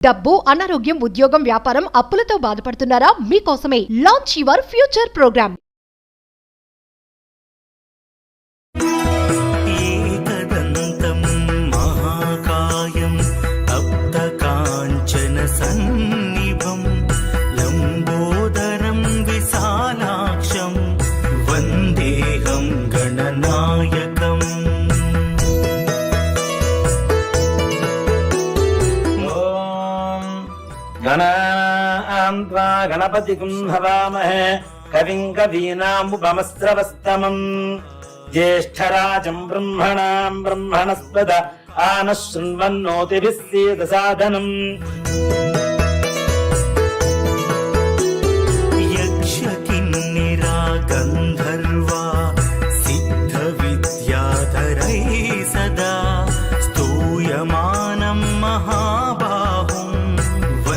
డబ్బు, అనారోగ్యం, ఉద్యోగం, వ్యాపారం, అప్పులతో బాధపడుతున్నారా? మీకోసమే లాంచ్ యువర్ ఫ్యూచర్ ప్రోగ్రామ్. ఏకదంతం మహాకాయం తప్తకాంచన సన్నిభం లంబోదరం విశాలాక్షం వందేహం గణనాయకం. గణాన్వా గణపతిం హవామహే కవిం కవీనాముపమస్రవస్తమం జ్యేష్ఠరాజం బ్రహ్మణాం బ్రహ్మణస్పద ఆనః శృణ్వన్నోతిభిः సీదసాదనం. యక్ష కిన్నెరా గంధర్వా సిద్ధ విద్యాధరై సదా స్తూయమానం మహాబాహుం.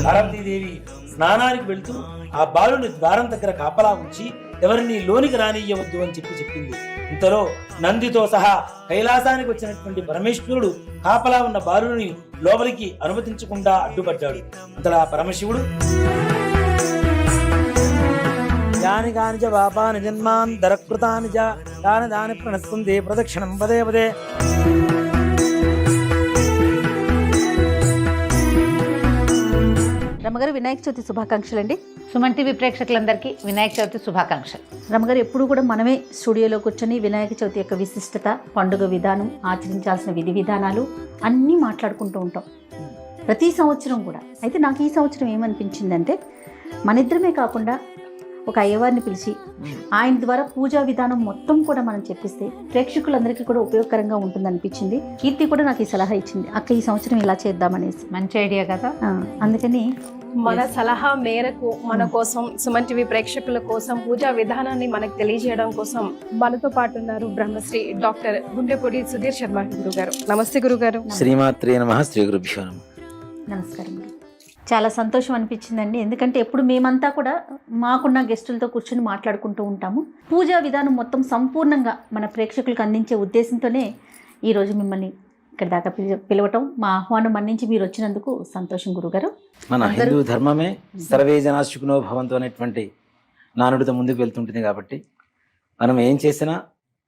పార్వతీదేవి స్నానానికి వెళ్తూ ఆ బాలుని ద్వారం దగ్గర కాపలా ఉంచి ఎవరిని లోనికి రానియ్యవద్దు అని చెప్పింది. ఇంతలో నందితో సహా కైలాసానికి వచ్చినటువంటి పరమేశ్వరుడు కాపలా ఉన్న బాలుని లోపలికి అనుమతించకుండా అడ్డుపడ్డాడు. అంతలా పరమశివుడు యాని కానిచ పాపాని జన్మాన్ దరకృతాని చ దాని దాని ప్రణస్కందే ప్రదక్షిణం పదే పదే. రమగారు వినాయక చవితి శుభాకాంక్షలు అండి. సుమన్ టీవీ ప్రేక్షకులందరికీ వినాయక చవితి శుభాకాంక్షలు. రమగారు ఎప్పుడు కూడా మనమే స్టూడియోలో కూర్చొని వినాయక చవితి యొక్క విశిష్టత, పండుగ విధానం, ఆచరించాల్సిన విధి విధానాలు అన్నీ మాట్లాడుకుంటూ ఉంటాం ప్రతి సంవత్సరం కూడా. అయితే నాకు ఈ సంవత్సరం ఏమనిపించిందంటే, మన ఇద్దరమే కాకుండా ఒక అయ్యవారిని పిలిచి ఆయన ద్వారా పూజా విధానం మొత్తం కూడా మనం చెప్పిస్తే ప్రేక్షకులందరికీ కూడా ఉపయోగకరంగా ఉంటుందనిపించింది. కీర్తి కూడా నాకు ఈ సలహా ఇచ్చింది, అక్క ఈ సంవత్సరం ఇలా చేద్దామనేసి. మంచి ఐడియా కదా. అందుకని మన సలహా మేరకు మన కోసం, సుమన్ టీవీ ప్రేక్షకుల కోసం పూజా విధానాన్ని మనకు తెలియజేయడం కోసం మనతో పాటు ఉన్నారు బ్రహ్మశ్రీ డాక్టర్ గుండెపూడి సుధీర్ శర్మ గురుగారు. నమస్తే గురుగారు. శ్రీమాత్రే నమః. శ్రీ గురుభ్యో నమః. నమస్కారం. చాలా సంతోషం అనిపించిందండి, ఎందుకంటే ఎప్పుడు మేమంతా కూడా మాకున్న గెస్టులతో కూర్చొని మాట్లాడుకుంటూ ఉంటాము. పూజా విధానం మొత్తం సంపూర్ణంగా మన ప్రేక్షకులకు అందించే ఉద్దేశంతోనే ఈరోజు మిమ్మల్ని ఇక్కడ దాకా పిలవటం, మా ఆహ్వానం మన్నించి మీరు వచ్చినందుకు సంతోషం గురుగారు. మన హిందూ ధర్మమే సర్వే జనా సుఖినో భవంతు అనేటువంటి నానుడితో ముందుకు వెళ్తుంటుంది కాబట్టి మనం ఏం చేసినా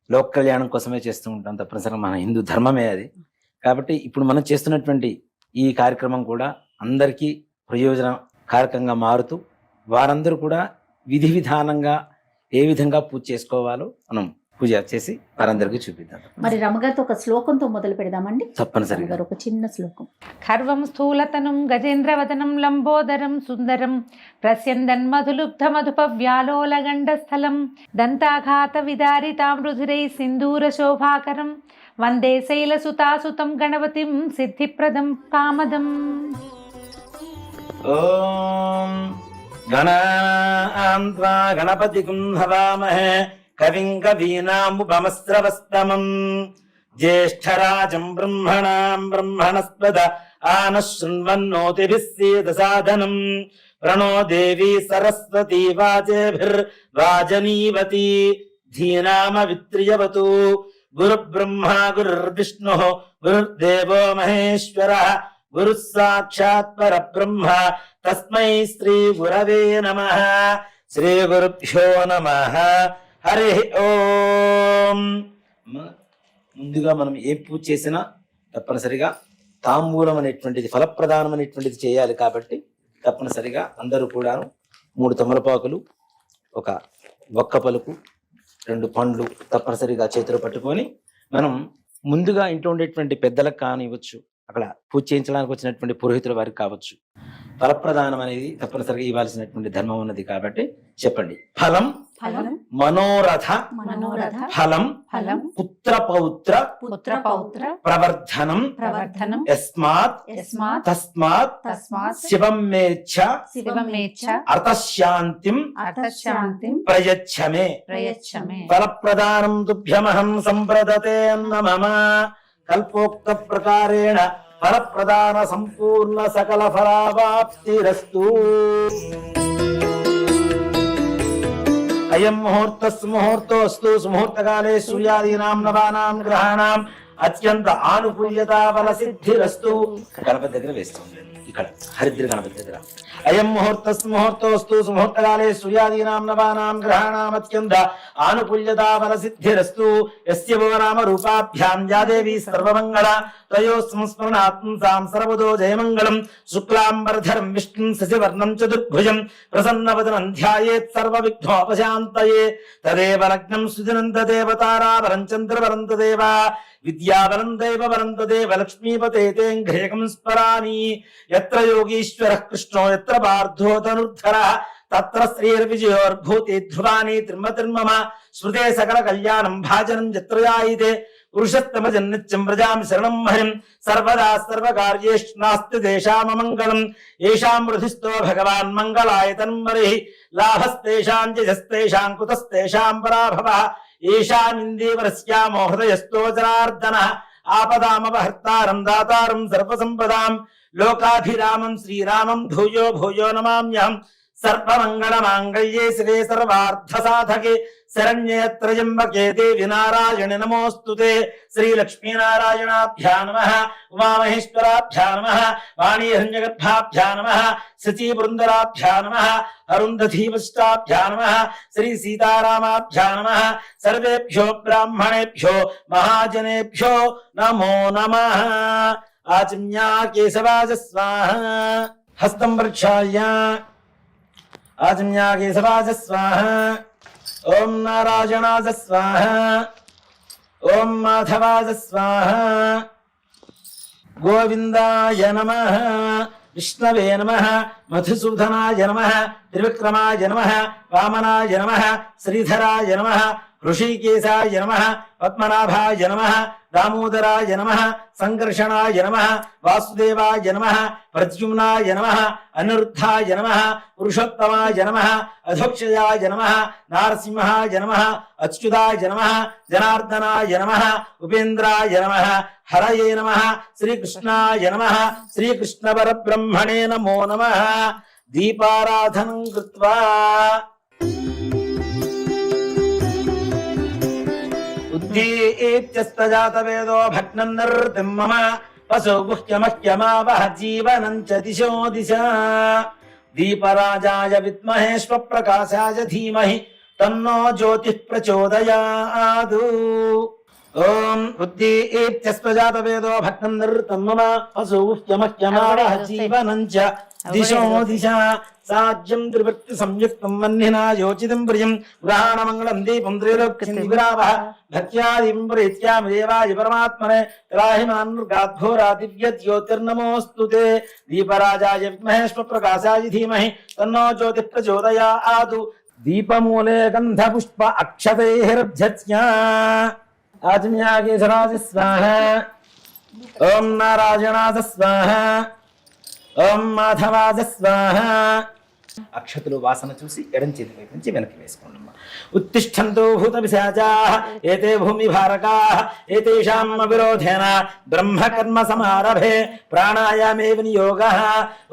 లోక కళ్యాణం కోసమే చేస్తూ ఉంటాం, తప్పనిసరిగా మన హిందూ ధర్మమే అది. కాబట్టి ఇప్పుడు మనం చేస్తున్నటువంటి ఈ కార్యక్రమం కూడా అందరికీ ప్రయోజనకారకంగా మారుతూ వారందరూ కూడా విధి విధానంగా ఏ విధంగా పూజ చేసుకోవాలో మనం పూజ చేసి వారందరికీ చూపిద్దాం. మరి రమగారితో ఒక శ్లోకంతో మొదలు పెడదామండి. తప్పనిసరిగా ఒక చిన్న శ్లోకం. ఖర్వం స్థూలతనం గజేంద్రవదనం లంబోదరం సుందరం ప్రస్యందన్ మధులుబ్ధ మధుప వ్యాలోలగండస్థలం దంతాఘాత విదారితాం రుధిరై సింధూర శోభాకరం వందే శైలసుతాసుతం గణపతిం సిద్ధిప్రదం కామదం. ఓం గణాన్వా గణపతిం హవామహే కవిం కవీనాముపమస్రవస్తమం జ్యేష్ఠరాజం బ్రహ్మణాం బ్రహ్మణస్పద ఆనః శృణ్వన్నోతిభిः సీదసాదనం. ప్రణో దేవీ సరస్వతీ వాచేభిర్వాజనీవతి ధీనామవిత్రియవతు. గురుబ్రహ్మా గురుర్విష్ణుః గురుర్దేవో మహేశ్వరః గురుః సాక్షాత్ పరబ్రహ్మ తస్మై శ్రీ గురవే నమః. శ్రీ గురుభ్యో నమః. హరి ఓం. ముందుగా మనం ఏ పూజ చేసినా తప్పనిసరిగా తాంబూలం అనేటువంటిది, ఫలప్రదానం అనేటువంటిది చేయాలి. కాబట్టి తప్పనిసరిగా అందరూ కూడా 3 తమలపాకులు, ఒక ఒక్క పలుకు, 2 పండ్లు తప్పనిసరిగా చేతిలో పట్టుకొని మనం ముందుగా ఇంట్లో ఉండేటువంటి పెద్దలకు కానివ్వచ్చు, అక్కడ పూజ చేయించడానికి వచ్చినటువంటి పురోహితుల వారికి కావచ్చు, ఫలప్రదానం అనేది తప్పనిసరిగా ఇవ్వాల్సినటువంటి ధర్మం ఉన్నది. కాబట్టి చెప్పండి. ఫలం మనోరథ ఫలం పుత్ర పౌత్ర ప్రవర్ధనం యస్మాత్ తస్మాత్ శివం మేచ్ఛ అర్థశాంతిం ప్రయచ్ఛమే. ఫలప్రదానం తుభ్యమహం సంప్రదతే మమ. కల్పోక్త ప్రకారేణ ఫలప్రదాన సంపూర్ణ సకల ఫలావాప్తిరస్తు. అయం ముహూర్తోస్తు. సుముహూర్తకాలే సూర్యాదీనాం నవానాం గ్రహాణాం అత్యంత ఆనుకూల్యత ఫల సిద్ధిరస్తు. గణపతి దగ్గర వేస్తుంది. ఇక్కడ హరిద్ర గణపతి దగ్గర అయం ముహూర్తోస్తు సుముహూర్తకాలే సూర్యాదీనాం నవానాం గ్రహాణాం అత్యంత ఆనుకూల్యతా బల సిద్ధిరస్తు యస్య భో నామ రూపాభ్యాం యా దేవి సర్వమంగళ తయో సంస్మరణాత్మసాం సర్వదో జయమంగళం శుక్లాంబరధరం విష్ణుం శశివర్ణం చతుర్భుజం ప్రసన్నవదనం ధ్యాయేత్ సర్వవిఘ్నోపశాంతయే తదేవ లగ్నం సుదినం తదేవతారావరం చంద్రవరం తదేవ విద్యాబలం దైవబలం తదేవ లక్ష్మీపతే తేంఘ్రేకం స్మరామి యత్ర యోగీశ్వరః కృష్ణో యత్ర పార్థో ధనుర్ధరః తత్ర శ్రీర్విజయోర్భూతి ధ్రువాని త్రిమతిర్మమ స్మృతే సకల కళ్యాణం భాజనం యత్ర జాయితే పురుషత్తమ జన్నిత్యం వ్రజామి శరణం హరిం సర్వదా సర్వకార్యేషు నాస్తి దేశామమంగళం ఏషాం వృధిస్థో భగవాన్ మంగళాయ తన్మరిః లాభస్తేషాం జయస్తేషాం కుతస్తేషాం పరాభవః ఏషామిందేవరస్యామో హృదయస్థో జనార్దనః ఆపదామపహర్తారం దాతారం సర్వసంపదాం లోకాభిరామం శ్రీరామం భూయో భూయో నమామ్యహం సర్వమంగళమాంగళ్యే శివే సర్వార్థసాధకే శరణ్యే త్రయంబకే దేవి నారాయణి నమోస్తుతే శ్రీలక్ష్మీనారాయణాభ్యా నమః ఉమామహేశ్వరాభ్యా నమః వాణీహిరణ్యగర్భాభ్యా నమః శచీబృందరాభ్యా నమః అరుంధధీవష్టాభ్యా నమః శ్రీ సీతారామాభ్యా నమః సర్వేభ్యో బ్రాహ్మణేభ్యో మహాజనేభ్యో నమో నమః ఆచమ్యా కేశవాజ స్వాహ హస్తం ప్రక్షాళ్య ఆచమ్యా కేశవాజ స్వాహ ఓం నారాయణాజ స్వాహ ఓం మాధవాజ స్వాహ గోవిందాయ నమః విష్ణవే నమః మధుసూదనాయ నమః త్రివిక్రమాయ నమః వామనాయ నమః శ్రీధరాయ నమః ఋషికేశాయ నమః పద్మనాభాయ నమః దామోదరాయ నమః సంకర్షణాయ నమః వాసుదేవాయ నమః ప్రద్యుమ్నాయ నమః అనిరుద్ధాయ నమః పురుషోత్తమాయ నమః అధోక్షయాయ నమః నారసింహాయ నమః అచ్యుతాయ నమః జనార్దనాయ నమః ఉపేంద్రాయ నమః హరయే నమః శ్రీకృష్ణాయ నమః శ్రీకృష్ణ పరబ్రహ్మణే నమో నమః దీపారాధనం కృత్వా ఉద్దీత్యస్తజాతవేదో భగ్నం నిర్వృతిం మమ పశు గుహ్యమహ్యమావహ జీవనం చ దిశో దిశ దీపరాజాయ విద్మహే స్వప్రకాశాయ ధీమహి తన్నో జ్యోతిః ప్రచోదయాత్ ఓం ఉద్దీత్యస్తజాతవేదో భగ్నం నిర్వృతిం మమ పశు గుహ్యమహ్యమావహ జీవనం చ దిశో దిశ సాజ్యం త్రివృత్తి సంయుక్తం వన్నినా యోచితం ప్రియం గ్రహాణమంగళం దీపం త్రైలోక్యవిరావః భక్త్యాదిం ప్రీత్యామి దేవాయ పరమాత్మనే త్రాహిమాన్గాద్ఘోరా దివ్య జ్యోతిర్నమోస్తుతే దీపరాజాయ విద్మహే స్వప్రకాశాయ ధీమహి తన్నో జ్యోతిః ప్రచోదయాత్ దీపమూలే గంధ పుష్ప అక్షతైర్ధ్యత్స్యా ఆచమ్యా కేశరాజ స్వాహ ఓం నారాయణాజ స్వాహ ఓం మాధవాజ స్వాహ అక్షతులు వాసన చూసి ఎడం చేతి వైపు నుంచి వెనక్కి వేసుకోండి. ఉత్తిష్టంతో భూత పిశాచాః ఏతే భూమి భారకాః ఏతేషాం విరోధేన బ్రహ్మకర్మ సమారభే ప్రాణాయామే వినియోగః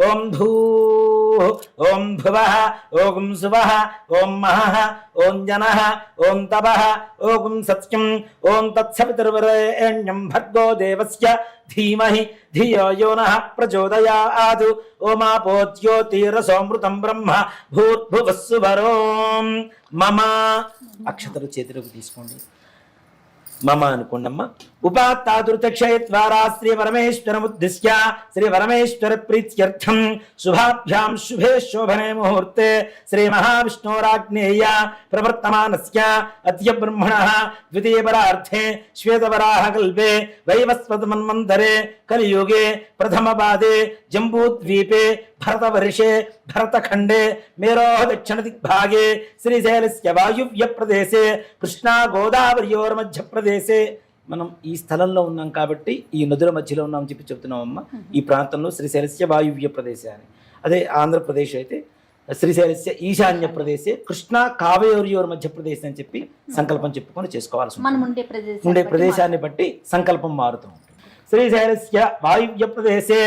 ఓం భూః ఓం భువః ఓం సువః ఓం మహః ఓం జనః ఓం తపః ఓం సత్యం ఓం తత్సవితుర్వరేణ్యం భర్గో దేవస్య ధీమహి ధియో యో నః ప్రచోదయాత్ ఓమాపో జ్యోతిరసోమృతం బ్రహ్మ భూర్భువస్సువరోం మమ అక్షతలు చేతిలోకి తీసుకోండి. మమ అనుకోండమ్మ. ఉపాత్తాదుర్తక్షయ ద్వారా శ్రీ పరమేశ్వరముద్దిశ్య శ్రీ పరమేశ్వర ప్రీత్యర్థం శుభాభ్యాం శుభే శోభనే ముహూర్తే శ్రీ మహావిష్ణోరాగ్నేయ ప్రవర్తమానస్య అద్య బ్రహ్మణః ద్వితీయ పరార్థే శ్వేతవరాహ కల్పే వైవస్వత మన్వంతరే కలియుగే ప్రథమ పాదే జంబూద్వీపే భరతవర్షే భరతఖండే మేరోః దక్షిణ దిగ్భాగే శ్రీశైలస్య వాయువ్య ప్రదేశే కృష్ణా గోదావరియోర్మధ్య ప్రదేశే. మనం ఈ స్థలంలో ఉన్నాం కాబట్టి ఈ నదుల మధ్యలో ఉన్నాం చెప్పి చెప్తున్నామమ్మ. ఈ ప్రాంతంలో శ్రీశైలస్య వాయువ్య ప్రదేశ అని, అదే ఆంధ్రప్రదేశ్ అయితే శ్రీశైలస్య ఈశాన్య ప్రదేశే కృష్ణా కావేరియోర్ మధ్య ప్రదేశ్ అని చెప్పి సంకల్పం చెప్పుకొని చేసుకోవాల్సి ఉండే ప్రదేశాన్ని బట్టి సంకల్పం మారుతూ ఉంటుంది. శ్రీశైలస్య వాయువ్య ప్రదేశే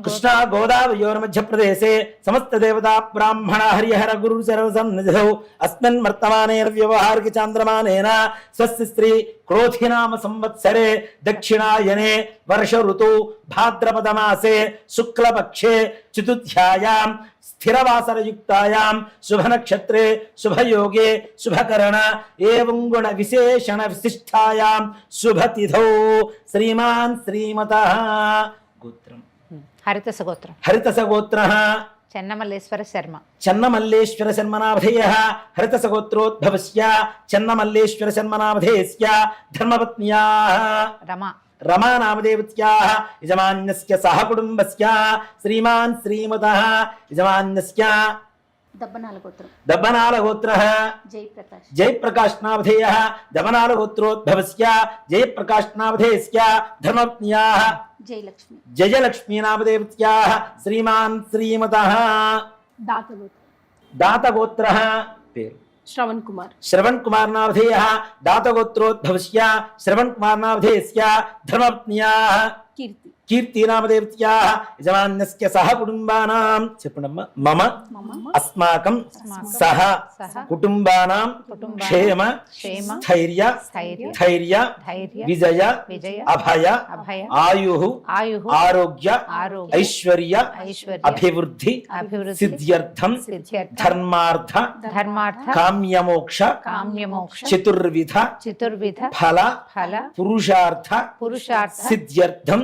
కృష్ణా గోదావరియోర్ మధ్యప్రదేశే సమస్త దేవతా బ్రాహ్మణ హరిహర గురు సర్వసన్నిధౌ అస్మిన్ వర్తమానేర్వ్యవహారిక చాంద్రమానేన స్వస్తి స్త్రీ క్రోధినామ సంవత్సరే దక్షిణాయనే వర్ష ఋతు భాద్రపద మాసే శుక్లపక్షే చతుర్థ్యాయాం స్థిరవాసరయుక్తాయాం శుభనక్షత్రే శుభయోగే శుభకరణ ఏవం గుణ విశేషణ విశిష్టాయాం శుభతిథౌ శ్రీమాన్ శ్రీమతః గోత్రం హరితస గోత్రం. హరితస గోత్రః చెన్నమల్లేశ్వర శర్మ. చెన్నమల్లేశ్వర శర్మనామధేయః హరితస గోత్రోద్భవస్య చెన్నమల్లేశ్వర శర్మనామధేయస్య ధర్మపత్న్యాః రమ. रमा नामदेवत्याः यजमान्यस्य सह कुटुम्बस्य श्रीमान् श्रीमतः यजमान्यस्य దబ్బనాల గోత్రం. दब्बनालगोत्रः జయప్రకాష్. जयप्रकाश नामधेयः दब्बनालगोत्रोद्भवस्य जयप्रकाश नामधेयस्य धर्मपत्न्याः జయలక్ష్మి. जयलक्ष्मी नामदेवत्याः श्रीमान् श्रीमतः दातगोत्रः पेरु శ్రవణ్ కుమార్. श्रवण कुमार नामधेयः दातगोत्रोद्भवस्य श्रवण कुमार नामधेयस्य धर्मपत्न्याः కీర్తి. కీర్తి నామదేవత్యాः యజమాన్యస్య సహ కుటుంబానాం చెప్పండమ్మా మమ అస్మాకం సహ కుటుంబానాం క్షేమ స్థైర్య ధైర్య విజయ అభయ ఆయు ఆరోగ్య ఐశ్వర్య అభివృద్ధి సిద్ధ్యర్థం ధర్మార్థ కామ్యమోక్ష చతుర్విధ ఫల పురుషార్థ సిద్ధ్యర్థం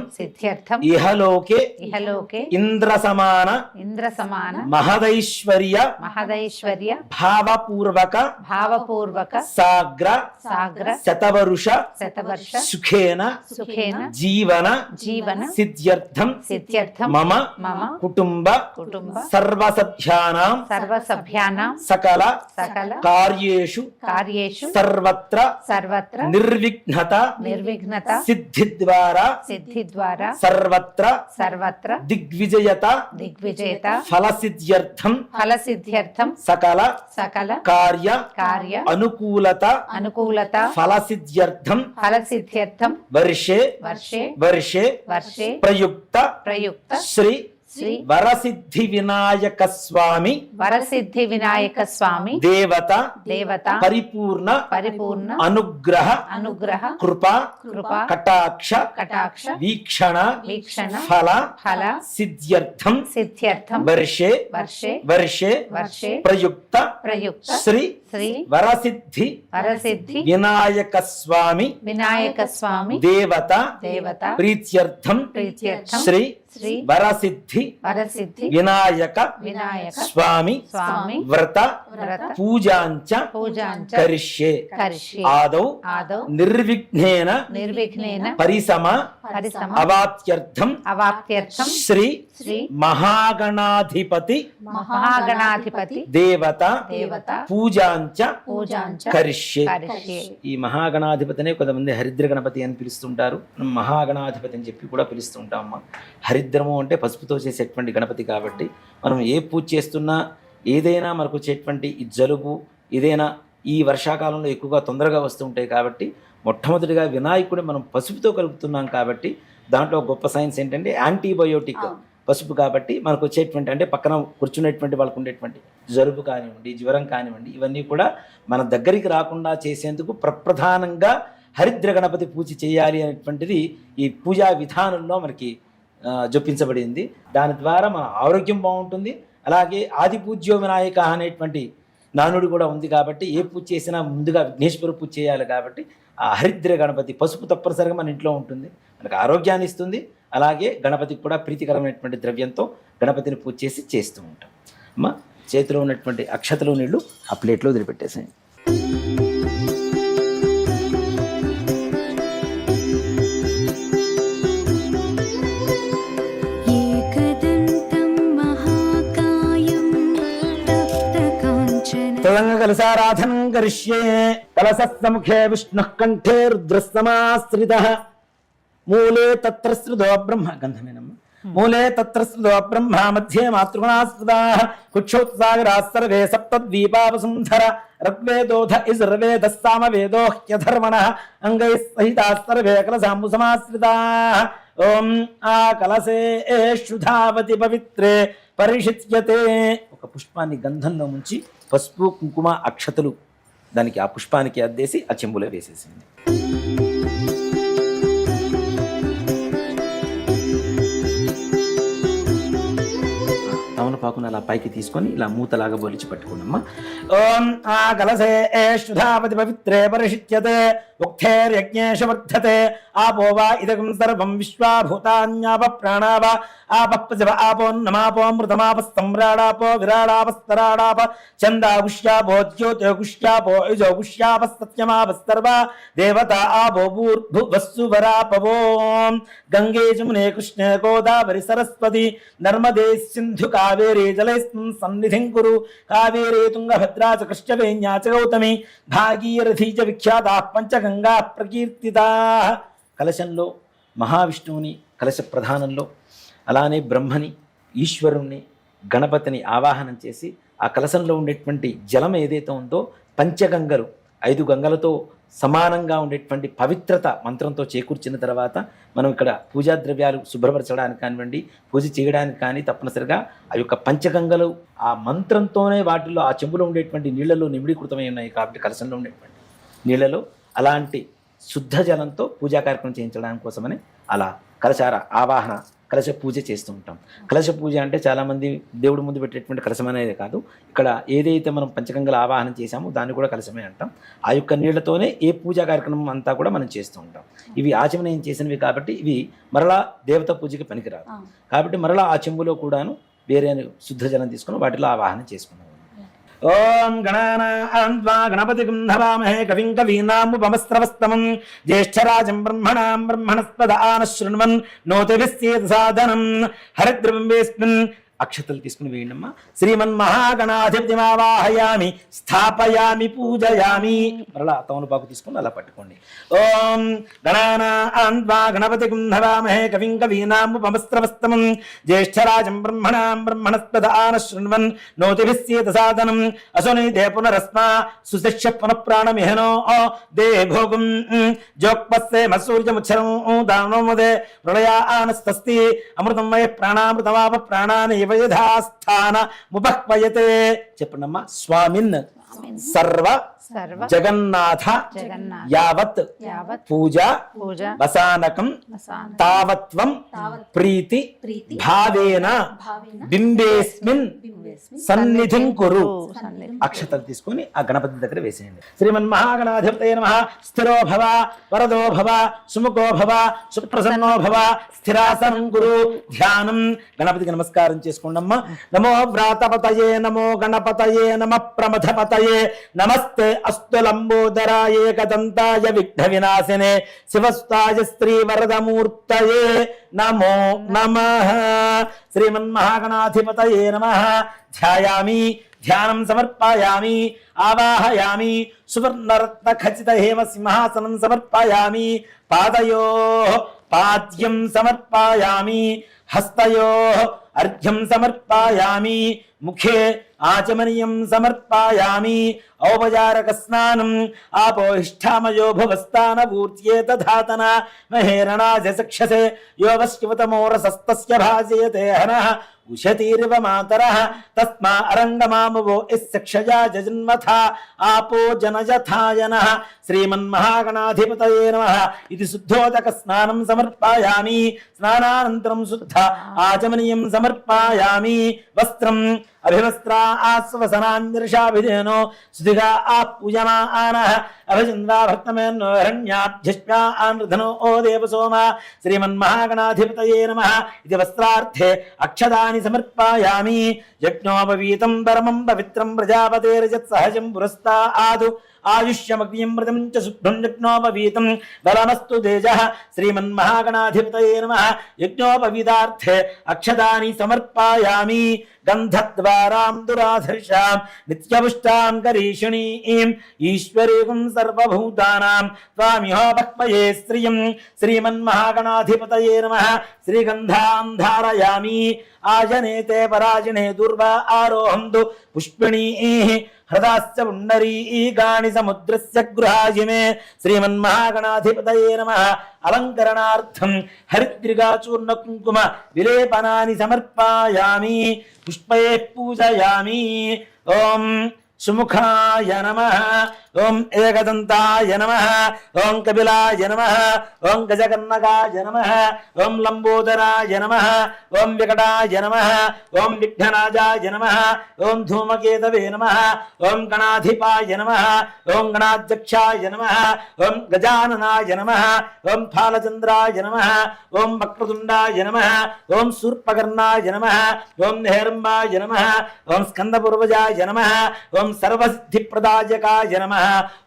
ఇహలోకే ఇంద్ర సమాన మహదైశ్వర్య భావపూర్వక సాగ్ర శతవరుష సుఖేన జీవన సిద్ధ్యర్థం మమ కుటుంబ సర్వసభ్యానాం సకల కార్యేషు సర్వత్ర నిర్విఘ్నత సిద్ధి ద్వారా సర్వత్ర దిగ్విజయత ఫలసిద్ధ్యర్థం సకల కార్య అనుకూలత ఫలసిద్ధ్యర్థం వర్షే ప్రయుక్త శ్రీ వరసిద్ధి వినాయక స్వామి దేవత పరిపూర్ణ అనుగ్రహ కృపా కటాక్ష వీక్షణ ఫల సిద్ధ్యర్థం వర్షే ప్రయుక్త శ్రీ వరసిద్ధి వినాయక స్వామి దేవత ప్రీత్యర్థం శ్రీ వరసిద్ధి వినాయక స్వామి వ్రత పూజాంచ కరిష్యే ఆదౌ నిర్విఘ్నేన పరిసమ అవాప్త్యర్థం శ్రీ మహాగణాధిపతి దేవత పూజాంచ కరిష్యే. ఈ మహాగణాధిపతినే కొంతమంది హరిద్ర గణపతి అని పిలుస్తుంటారు, మహాగణాధిపతి అని చెప్పి కూడా పిలుస్తుంటాం అమ్మ. హరిద్రము అంటే పసుపుతో చేసేటువంటి గణపతి కాబట్టి మనం ఏ పూజ చేస్తున్నా ఏదైనా మనకు వచ్చేటువంటి ఈ జలుబు ఏదైనా ఈ వర్షాకాలంలో ఎక్కువగా తొందరగా వస్తుంటాయి కాబట్టి మొట్టమొదటిగా వినాయకుడిని మనం పసుపుతో కలుపుతున్నాం కాబట్టి దాంట్లో గొప్ప సైన్స్ ఏంటంటే యాంటీబయోటిక్ పసుపు కాబట్టి మనకు వచ్చేటువంటి అంటే పక్కన కూర్చునేటువంటి వాళ్ళకు ఉండేటువంటి జలుబు కానివ్వండి జ్వరం కానివ్వండి ఇవన్నీ కూడా మన దగ్గరికి రాకుండా చేసేందుకు ప్రప్రధానంగా హరిద్ర గణపతి పూజ చేయాలి అనేటువంటిది ఈ పూజా విధానంలో మనకి జొప్పించబడింది. దాని ద్వారా మన ఆరోగ్యం బాగుంటుంది. అలాగే ఆది పూజ్యో వినాయక అనేటువంటి నానుడు కూడా ఉంది కాబట్టి ఏ పూజ చేసినా ముందుగా విఘ్నేశ్వర పూజ చేయాలి కాబట్టి ఆ హరిద్ర గణపతి పసుపు తప్పనిసరిగా మన ఇంట్లో ఉంటుంది, మనకు ఆరోగ్యాన్ని ఇస్తుంది. అలాగే గణపతికి కూడా ప్రీతికరమైనటువంటి ద్రవ్యంతో గణపతిని పూజ చేస్తూ ఉంటాం. అమ్మ చేతిలో ఉన్నటువంటి అక్షతలు నీళ్లు ఆ ప్లేట్లో వదిలిపెట్టేసాయి. కలసారాధనం కరిష్యే. కలసముఖే విష్ణుః కంఠే రుద్రస్తమాశ్రితః మూలే తత్ర శ్రుతో బ్రహ్మ గంధమేనమ్మ మూలే తత్ర శ్రుతో బ్రహ్మ మధ్యే మాతృగుణాస్పదాః కుక్షోత్సాగరాः సర్వే సప్తద్వీపావసుంధర ఋగ్వేదోధ యజుర్వేదः సామవేదో హ్యధర్మణः అంగైः సహితాः సర్వే కలసాంబుసమాశ్రితాः ఓం ఆ కలసే శుధావతి పవిత్రే పరిషిత్యతే. ఒక పుష్పాన్ని గంధంలో ముంచి పసుపు కుంకుమ అక్షతలు దానికి ఆ పుష్పానికి అద్దేసి ఆ చెంబులో వేసేసింది. తమలపాకును అలా పైకి తీసుకొని ఇలా మూతలాగా బొలిచి పట్టుకున్నమ్మా. ఓం ఆ కలసే శుధావతి పవిత్రే పరిషిత్యతే ఉక్తేర్యజ్ఞేష వర్ధతే ఆపో వా ఇదకం సర్వం విశ్వాభూతాన్యాప ప్రాణావ ఆపః ఆపోన్నమాపోమృతమాపస్సమ్రాడాపో విరాడాపస్తరాడాప చందాగుష్యాపో జ్యోతిర్గుష్యాపో యజోగుష్యాపస్తత్యమాపస్తర్వా దేవతా ఆపో భూర్భువస్సువరాపవో. గంగే జమునే కృష్ణే గోదావరి సరస్వతి నర్మదే సింధు కావేరీ జలైస్మిన్ సన్నిధిం కురు. కావేరీ తుంగభద్రా చ కృష్ణవేణ్యా చ గౌతమి భాగీరథీ చ విఖ్యాతా పంచగంగా ప్రకీర్తితా. కలశంలో మహావిష్ణువుని కలశ ప్రధానంలో, అలానే బ్రహ్మని, ఈశ్వరుణ్ణి, గణపతిని ఆవాహనం చేసి ఆ కలశంలో ఉండేటువంటి జలం ఏదైతే ఉందో పంచగంగలు 5 గంగలతో సమానంగా ఉండేటువంటి పవిత్రత మంత్రంతో చేకూర్చిన తర్వాత మనం ఇక్కడ పూజా ద్రవ్యాలు శుభ్రపరచడానికి కానివ్వండి, పూజ చేయడానికి కానీ తప్పనిసరిగా ఆ యొక్క పంచగంగలు ఆ మంత్రంతోనే వాటిల్లో ఆ చెంబులో ఉండేటువంటి నీళ్లలో నిమిడీకృతమై ఉన్నాయి కాబట్టి కలశంలో ఉండేటువంటి నీళ్లలో అలాంటి శుద్ధ జలంతో పూజా కార్యక్రమం చేయించడానికి కోసమని అలా కలశార ఆవాహన కలశ పూజ చేస్తూ ఉంటాం. కలశ పూజ అంటే చాలామంది దేవుడి ముందు పెట్టేటువంటి కలశం అనేది కాదు, ఇక్కడ ఏదైతే మనం పంచగంగల ఆవాహనం చేశామో దాన్ని కూడా కలశమే అంటాం. ఆ యొక్క నీళ్లతోనే ఏ పూజా కార్యక్రమం అంతా కూడా మనం చేస్తూ ఉంటాం. ఇవి ఆచమనం చేసినవి కాబట్టి ఇవి మరలా దేవత పూజకి పనికిరాదు కాబట్టి మరలా ఆ చెంబులో కూడాను వేరే శుద్ధ జలం తీసుకుని వాటిలో ఆవాహనం చేసుకున్నాం. ఓం గణానాం త్వా గణపతిం హవామహే కవిం కవీనాముపమస్రవస్తమం జ్యేష్ఠరాజం బ్రహ్మణాం బ్రహ్మణస్పద ఆనశృణ్వన్ నోతిభిస్సేత్ సాధనం. హరిద్రవం వేస్మిన్ అక్షతలు తీసుకుని వేయండమ్మా. శ్రీమన్మహాగణాధిపతిమావాహయామి స్థాపయామి పూజయామి. మరలా తమలపాకు తీసుకుని అలా పట్టుకోండి. ఓం గణానాం త్వా గణపతిం హవామహే కవిం కవీనాముపమస్రవస్తమం జ్యేష్ఠరాజం బ్రహ్మణాం బ్రహ్మణస్పద ఆనశృణ్వన్ నోతిభిస్సేత్ సాధనం. అసునీతే పునరస్మా సుశిష్య పునఃప్రాణమిహనో దే భోగం జోక్పస్సే మసూర్యముచ్చరం దానోమదే ప్రళయా ఆనస్తస్తి అమృతం వై ప్రాణామృతమాప ప్రాణాని యథాస్థాన ముపహ్వయతే. చెప్పండమ్మా. స్వామిన్ సర్వ జగన్నాథ యావత్ పూజ వసానకం తావత్వం ప్రీతి భావేన బింబేస్మిన్ సన్నిధిం కురు. అక్షతలు తీసుకొని ఆ గణపతి దగ్గర వేసేయండి. శ్రీమన్మహాగణాధిపతయే నమః. స్థిరో భవ వరదో భవ సుముఖో భవ సుప్రసన్నో భవ స్థిరాసనం కురు. ధ్యానం. గణపతికి నమస్కారం చేసుకోండమ్మా. నమో వ్రాతపతయే నమో గణపతయే నమ ప్రమథపతయే నమస్తే అస్తు లంబోదరాయ ఏకదంతాయ విఘ్న వినాశినే శివస్తాయ శ్రీ వరదమూర్తయే నమో నమః. శ్రీమన్మహాగణాధిపతయే నమః. ధ్యాయామి ధ్యానం సమర్పయామి ఆవాహయామి సువర్ణరత్న ఖచిత హేమ సింహాసనం సమర్పయామి. పాదయోః పాద్యం సమర్పయామి హస్తయోః అర్ఘ్యం సమర్పయామి. ముఖే ఆచమనీయం సమర్పయామి. ఔపచారక స్నానం. ఆపోహిష్టామయో భువస్థాన పూర్త్యేత ధాతన మహేరణాజ సక్షసే యోగశివతమోరసస్తస్య భాజయతే హనః ఉషతీరివ మాతరః తస్మా అరంగమామవో ఇస్సక్షయా జజన్మథ ఆపో జనజథాయనః. శ్రీమన్మహాగణాధిపతయే నమః. ఇది శుద్ధోదక స్నానం సమర్పయామి. స్నానానంతరం శుద్ధ ఆచమనీయం సమర్పయామి. వస్త్రం అభివస్త్రా ఆస్వసనాన్యర్షాభిధేనో సుధిగా ఆపూయమానః అభిచంద్రాభర్తమేన్నో హిరణ్యాభ్యష్ట్యా ఆనృధనో ఓ దేవసోమ. శ్రీమన్మహాగణాధిపతయే నమః. ఇది వస్త్రార్థే అక్షదాని సమర్పయామి. యజ్ఞోపవీతం పరమం పవిత్రం ప్రజాపతేర్యత్ సహజం పురస్తాదు ఆయుష్యమగ్నిమృతం చ శుద్ధం యజ్ఞోపవీతం బలమస్తు తేజః. శ్రీమన్మహాగణాధిపతయే నమః. యజ్ఞోపవీతార్థే అక్షదాని సమర్పయామి. గంధద్వారాం దురాధర్షాం నిత్యపుష్టాం కరీషిణీం ఈశ్వరీకం సర్వభూతానాం త్వామిహోపక్మయే శ్రియం శ్రీమన్మహాగణాధిపతయే నమః శ్రీగంధాం ధారయామి ఆజనేతే పరాజనే దుర్వా ఆరోహంతు పుష్పిణీః హృదాశ్చ పుండరీకాణి సముద్రస్య గృహాజిమే శ్రీమన్మహాగణాధిపతయే నమః అలంకరణార్థం హరిద్రిగాచూర్ణ కుంకుమ విలేపనాని సమర్పయామి పుష్పైః పూజయామి. ఓం సుముఖాయ నమః, ఓం ఏకదంతాయ నమః, ఓం కపిలాయ నమః, ఓం గజకర్ణకాయ నమః, ఓం లంబోదరాయ నమః, ఓం వికటాయ నమః, ఓం విఘ్నరాజాయ నమః, ఓం ధూమకేతవే నమః, ఓం గణాధిపాయ నమః, ఓం గణాధ్యక్షాయ నమః, ఓం గజాననాయ నమః, ఓం ఫాలచంద్రాయ నమః, ఓం వక్రతుండాయ నమః, ఓం శూర్పకర్ణాయ నమః, ఓం నిహరంబాయ నమః, ఓం స్కందపూర్వజాయ నమః, ఓం సర్వసిద్ధిప్రదాయకాయ నమః,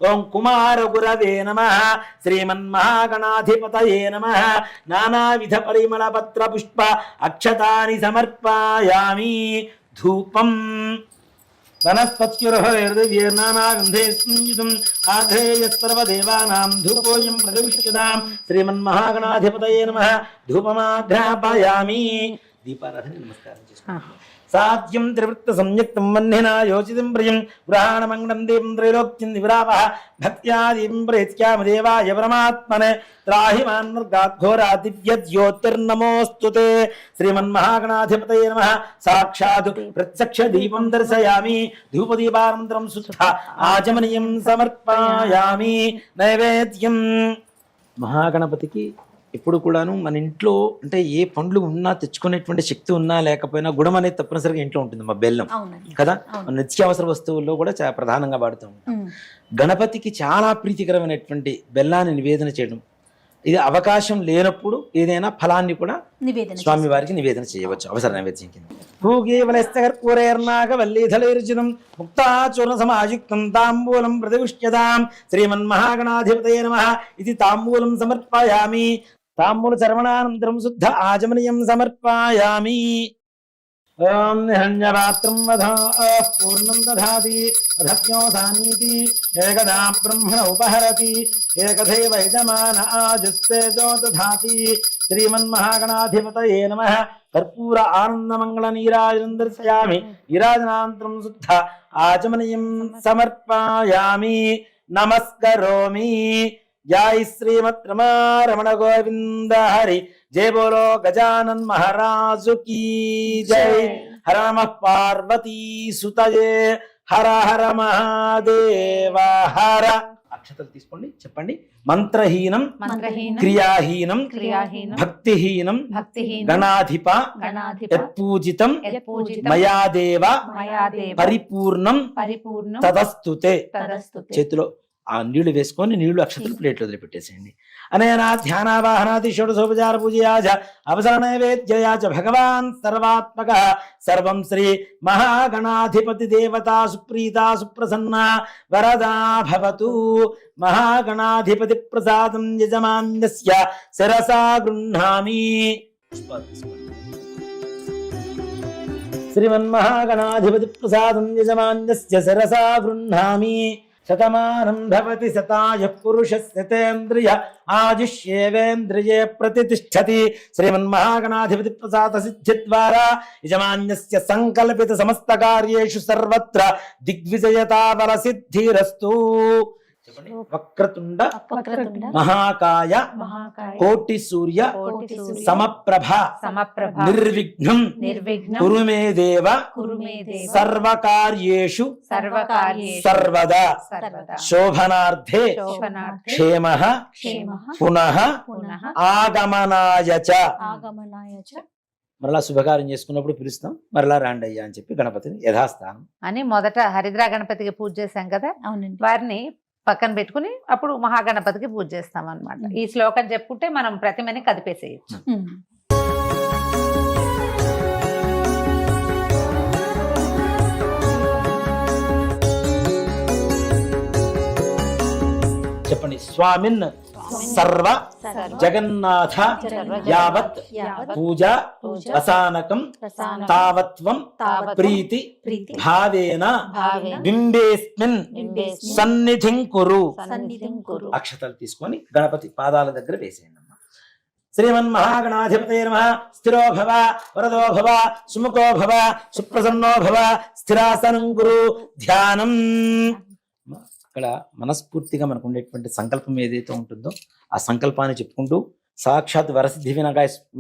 ఓం కుమారగురవే నమః శ్రీమన్మహాగణాధిపతయే నమః. నానావిధ పరిమళ పత్ర పుష్ప అక్షతాని సమర్పయామి. ధూపం వనస్పత్యుర్హైర్దివ్యేర్నానాగంధైః ఆధేయః సర్వదేవానాం ధూపోయం ప్రతిష్ఠితాం శ్రీమన్మహాగణాధిపతయే నమః. ధూపమాఘ్రాపయామి. దీపారాధన నమస్కారం చేసుకోండి. సాధ్యం త్రివృత్త సంయుక్తం వన్నినా యోచితం ప్రియం గ్రహాణమంగళం దీపం త్రైలోక్యం విరామః భక్త్యాదీపం ప్రేత్యామ దేవాయ పరమాత్మనే త్రాహి మాన్మర్గాఘోరా దివ్య జ్యోతిర్నమోస్తుతే శ్రీమన్మహాగణాధిపతయే నమః. సాక్షాత్ ప్రత్యక్ష దీపం దర్శయామి. ధూపదీపానంతరం శుద్ధ ఆచమనీయం సమర్పయామి. నైవేద్యం మహాగణపతికి ఎప్పుడు కూడాను మన ఇంట్లో అంటే ఏ పండ్లు ఉన్నా తెచ్చుకునేటువంటి శక్తి ఉన్నా లేకపోయినా గుడం అనేది తప్పనిసరిగా ఇంట్లో ఉంటుంది. మా బెల్లం అవునండి. కదా, అవును. నిత్యావసర వస్తువుల్లో కూడా చాలా ప్రధానంగా వాడుతూ ఉంటాం. గణపతికి చాలా ప్రీతికరమైనటువంటి బెల్లాన్ని నివేదన చేయడం, ఇది అవకాశం లేనప్పుడు ఏదైనా ఫలాన్ని కూడా నివేదన స్వామి వారికి నివేదన చేయవచ్చు అవసర నైవేద్యం కింద. భూగీవలస్తకర్పూరైర్నాగవల్లీధలైర్జితం ముక్తాచూర్ణ సమాయుక్తం తాంబూలం ప్రతిష్ఠ్యతాం శ్రీమన్మహాగణాధిపతయే నమః. ఇది తాంబూలం సమర్పయామి. తాంబూల చర్వణానంతరం శుద్ధ ఆచమనీయం సమర్పయామి. ఓం నిహన్యపాత్రం వధా పూర్ణం దధాతి వధజ్ఞోసానీతి ఏకదా బ్రహ్మణ ఉపహరతి ఏకథైవ యజమాన ఆజస్తేజో దధాతి శ్రీమన్మహాగణాధిపతయే నమః. కర్పూర ఆనందమంగళ నీరాజనం దర్శయామి. నీరాజనానంతరం శుద్ధ ఆచమనీయం సమర్పయామి. నమస్కరోమి. జై శ్రీమద్ రమణ గోవింద హరి. జయ బోలో గజానన్ మహారాజు కీ జై. హర నమః పార్వతీ సుతయే. హర హర మహాదేవ హర. అక్షతలు తీసుకోండి, చెప్పండి. మంత్రహీనం మంత్రహీనం క్రియాహీనం క్రియాహీనం భక్తిహీనం భక్తిహీనం గణాధిప గణాధిప యత్పూజితం యత్పూజితం మయాదేవ మయాదేవ పరిపూర్ణం పరిపూర్ణం తదస్తుతే. తదస్తుతే. చేతిలో ఆ నీళ్లు వేసుకొని నీళ్లు అక్షతలు ప్లేట్లో వదిలిపెట్టేసేయండి. అనేనా ధ్యానావాహనాది షోడశోపచార పూజయాచ అవసర నైవేద్యయాచ భగవాన్ సర్వాత్మక సర్వం శ్రీ మహాగణాధిపతి దేవతా సుప్రీతా సుప్రసన్నా వరదా భవతు. మహాగణాధిపతి ప్రసాదం యజమాన్యస్య శిరసా గృహ్ణామి. శ్రీమన్మహాగణాధిపతి ప్రసాదం యజమాన్యస్య శిరసా గృహ్ణామి. శతమానం భవతి శతాయ పురుషస్య తేంద్రియ ఆయుష్యేవేంద్రియే ప్రతిష్ఠతి. శ్రీమన్మహాగణాధిపతి ప్రసాద సిద్ధి ద్వారా యజమాన్యస్య సంకల్పిత సమస్త కార్యేషు సర్వత్ర దిగ్విజయతా బల సిద్ధిరస్తు. వక్రతుండ వక్రతుండ మహాకాయ మహాకాయ కోటి సూర్య కోటి సూర్య సమప్రభ సమప్రభ నిర్విఘ్నం నిర్విఘ్నం కురు మే దేవ కురు మే దేవ సర్వకార్యేషు సర్వకార్యేషు సర్వదా సర్వదా శోభనార్థే శోభనార్థే క్షేమః క్షేమః పునః పునః ఆగమనాయ చ. ఆగమనాయ చ. మరలా శుభకార్యం చేసుకున్నప్పుడు పిలుస్తాం, మరలా రాండి అయ్యా అని చెప్పి గణపతిని యథాస్థానం. అని మొదట హరిద్రా గణపతికి పూజ చేశాం కదా, అవునండి. వారిని పక్కన పెట్టుకుని అప్పుడు మహాగణపతికి పూజ చేస్తాం అన్నమాట. ఈ శ్లోకం చెప్పుకుంటే మనం ప్రతిమని కదిపేసేయచ్చు. చెప్పండి. స్వామిన్ సర్వ జగన్నాథ యావత్ పూజ రసానకం తావత్వం ప్రీతి భావేన బింబేస్మిన్ సన్నిధిం కురు. అక్షతలు తీసుకొని గణపతి పాదాల దగ్గర వేసేయండి. శ్రీమన్మహాగణాధిపతే నమః. స్థిరో భవ వరదో భవ సుముఖో భవ సుప్రసన్నో భవ స్థిరాసనం గురు. ధ్యానం. ఇక్కడ మనస్ఫూర్తిగా మనకు ఉండేటువంటి సంకల్పం ఏదైతే ఉంటుందో ఆ సంకల్పాన్ని చెప్పుకుంటూ సాక్షాత్ వరసిద్ధి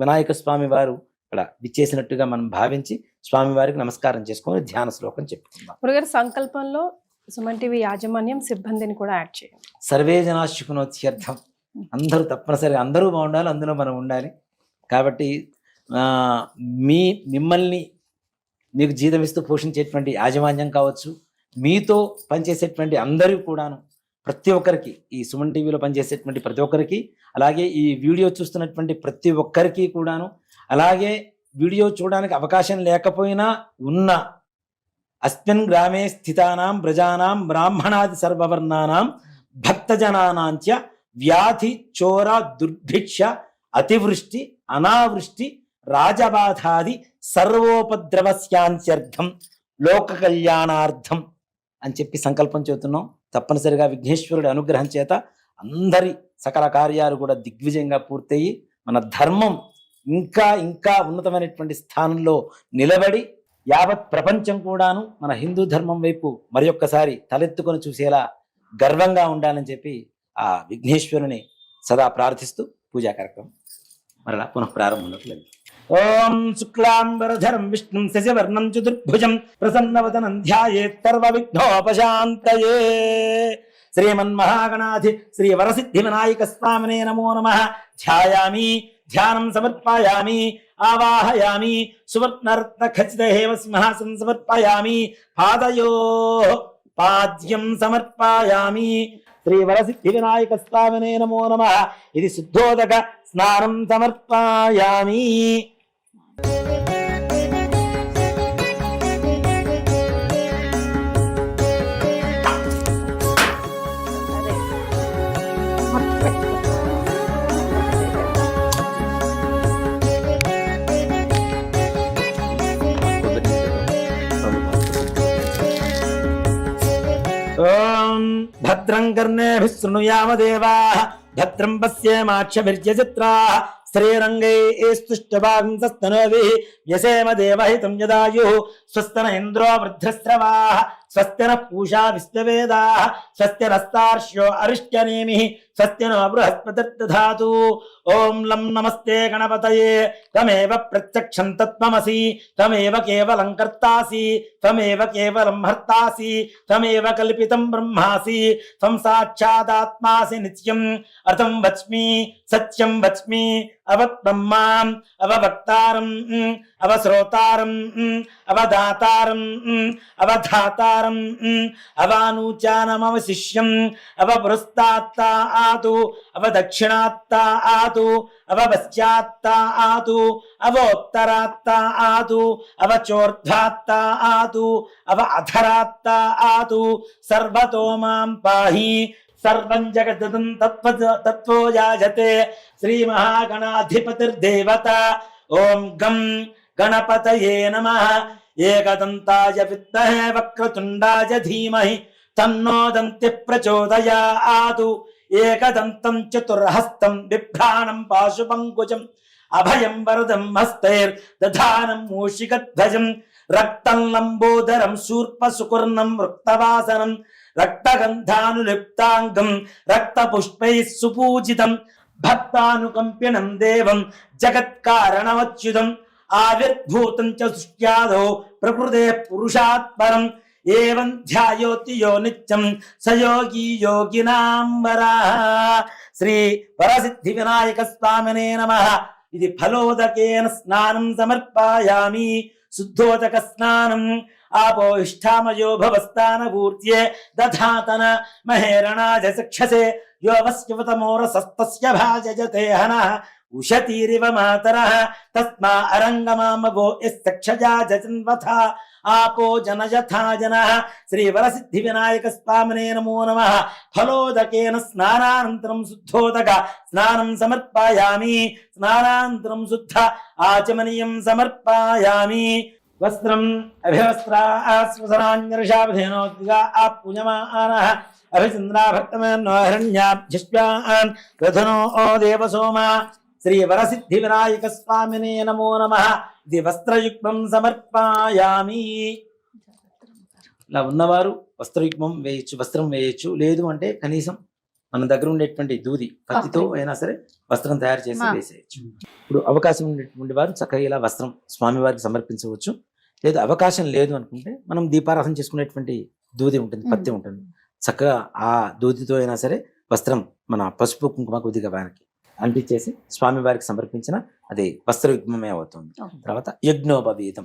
వినాయక స్వామి వారు ఇక్కడ విచ్చేసినట్టుగా మనం భావించి స్వామి వారికి నమస్కారం చేసుకొని ధ్యాన శ్లోకం చెప్పుకుందాం. గురుగారు సంకల్పంలో సుమన్ టీవీ యాజమాన్యం సిబ్బందిని కూడా యాడ్ చేయండి. సర్వే జనా శుకునోత్యర్థం. అందరూ తప్పనిసరిగా అందరూ బాగుండాలి, అందులో మనం ఉండాలి. కాబట్టి మిమ్మల్ని మీకు జీతం ఇస్తూ పోషించేటువంటి యాజమాన్యం కావచ్చు, మీతో పనిచేసేటువంటి అందరూ కూడాను, ప్రతి ఒక్కరికి, ఈ సుమన్ టీవీలో పనిచేసేటువంటి ప్రతి ఒక్కరికి, అలాగే ఈ వీడియో చూస్తున్నటువంటి ప్రతి ఒక్కరికి కూడాను, అలాగే వీడియో చూడడానికి అవకాశం లేకపోయినా ఉన్న అస్మిన్ గ్రామే స్థితానాం ప్రజానాం బ్రాహ్మణాది సర్వవర్ణానాం భక్తజనానాంచ వ్యాధి చోర దుర్భిక్ష అతివృష్టి అనావృష్టి రాజబాధాది సర్వోపద్రవస్యాంత్యర్థం లోక కళ్యాణార్థం అని చెప్పి సంకల్పం చెబుతున్నాం. తప్పనిసరిగా విఘ్నేశ్వరుడి అనుగ్రహం చేత అందరి సకల కార్యాలు కూడా దిగ్విజయంగా పూర్తయి మన ధర్మం ఇంకా ఇంకా ఉన్నతమైనటువంటి స్థానంలో నిలబడి యావత్ ప్రపంచం కూడాను మన హిందూ ధర్మం వైపు మరి ఒక్కసారి తలెత్తుకొని చూసేలా గర్వంగా ఉండాలని చెప్పి ఆ విఘ్నేశ్వరుని సదా ప్రార్థిస్తూ పూజా కార్యక్రమం మరలా పునః ప్రారంభంలోకి వెళ్ళి. ఓం శుక్లాంబరధరం విష్ణుం శశివర్ణం చతుర్భుజం ప్రసన్నవదనం ధ్యాయేత్ సర్వ విఘ్నోపశాంతయే. శ్రీమన్మహాగణాధి శ్రీ వరసిద్ధి వినాయక స్వామినే నమో నమః. ధ్యాయామి, ధ్యానం సమర్పయామి, ఆవాహయామి, సువర్ణరత్న ఖచ్చిత హేమ సింహాసనం సమర్పయామి, పాదయోః పాద్యం సమర్పయామి. శ్రీ వరసిద్ధి వినాయక స్వామినే నమో నమః. ఇది శుద్ధోదక స్నానం సమర్పయామి. ఓం భద్రం కర్ణేభిః శృణుయామ దేవాః భద్రం పశ్యేమాక్షభిర్యజత్రాః శ్రీరంగైస్తుష్టవాంసస్తనోభిః యసేమ దేవహితం యదాయుః స్వస్తిన ఇంద్రో వృద్ధశ్రవాః స్వస్తినః పూషా విశ్వవేదాః స్వస్తిరస్తార్ష్యో అరిష్ట్యనేమిః స్వస్తినో బృహస్పతిర్దధాతు. ఓం లం నమస్తే గణపతయే త్వమేవ ప్రత్యక్షం తత్వమసి త్వమేవ కేవలం కర్తాసి త్వమేవ కేవలం హర్తాసి త్వమేవ కల్పితం బ్రహ్మాసి త్వం సాక్షాదాత్మాసి నిత్యం అర్థం వచ్మి సత్యం వచ్మి అవబ్రహ్మాం అవవక్తారం అవశ్రోతారం అవదాతారం అవధాతారం అవానూచానమవశిష్యం అవపురస్తాత్తా ఆతు అవదక్షిణాత్తా ఆతు అవపశ్చాత్తా ఆతు అవోత్తరాత్తా ఆతు అవచోర్ధ్వాత్తా ఆతు అవ అధరాత్తా ఆతు సర్వతో మాం పాహి సర్వం జగదం తత్వో యాజతే. శ్రీ మహాగణాధిపతిర్దేవత. ఓం గం గణపతయే నమః. ఏకదంతాయ విద్మహే వక్రతుండాయ ధీమహి తన్నో దంతి ప్రచోదయాతు. ఏకదంతం చతుర్హస్తం బిభ్రాణం పాశుపంకుజం అభయం వరదం హస్తైర్దధానం మూషికధ్వజం రక్తం లంబోదరం శూర్పసుకుర్ణం వృక్తవాసనం రక్తగంధానులిప్తాంగం రక్తపుష్పైః సుపూజితం భక్తానుకంపినం దేవం జగత్కారణమచ్యుతం ఆవిర్భూతం చ సృష్ట్యాదో ప్రకృతే పురుషాత్ పరం ఏవం ధ్యాయోతి యో నిత్యం సయోగి యోగినాం వరః. శ్రీ వరసిద్ధి వినాయక స్వామినే నమః. ఇది ఫలోదకేన స్నానం సమర్పయామి. శుద్ధోదక స్నానం. ఆపో ఇష్టామయో భవస్థానభూర్త్యే దధాతన మహేరణాజ చక్షసే యో వస్యవతమోరసస్తస్య భాజయతే హనః ఉషతీరివ మాతరః తస్మా అరంగమామగో యస్సక్షజా జన్వథ आपो जनयथा जनः श्रीवरसिद्धिविनायकस्वामिने नमो नमः फलोदकेन स्नानानन्तरं शुद्धोदक स्नानं समर्पयामि स्नानानन्तरं शुद्ध आचमनीयं समर्पयामि वस्त्रम् अभिवस्त्रास्वसनान्यर्षावधेनोद्विगा पूजमानः अभिचन्द्राभक्तमेनो हिरण्याभ्यश्वान् रथनो देवसोमा श्रीवरसिद्धिविनायकस्वामिने नमो नमः ఇది వస్త్రయుగ్మం సమర్పయామి. ఇలా ఉన్నవారు వస్త్రయుగ్మం వేయచ్చు, వస్త్రం వేయచ్చు. లేదు అంటే కనీసం మన దగ్గర ఉండేటువంటి దూది కత్తితో అయినా సరే వస్త్రం తయారు చేసి వేసేయచ్చు. ఇప్పుడు అవకాశం ఉండేటువంటి వారు చక్కగా ఇలా వస్త్రం స్వామివారికి సమర్పించవచ్చు. లేదు అవకాశం లేదు అనుకుంటే మనం దీపారాధన చేసుకునేటువంటి దూది ఉంటుంది, పత్తి ఉంటుంది, చక్కగా ఆ దూదితో అయినా సరే వస్త్రం మన పసుపు కుంకుమ కొద్దిగా వారికి అంటించేసి స్వామివారికి సమర్పించిన అది వస్త్రయుగ్మమే అవుతుంది. తర్వాత యజ్ఞోపవీతం.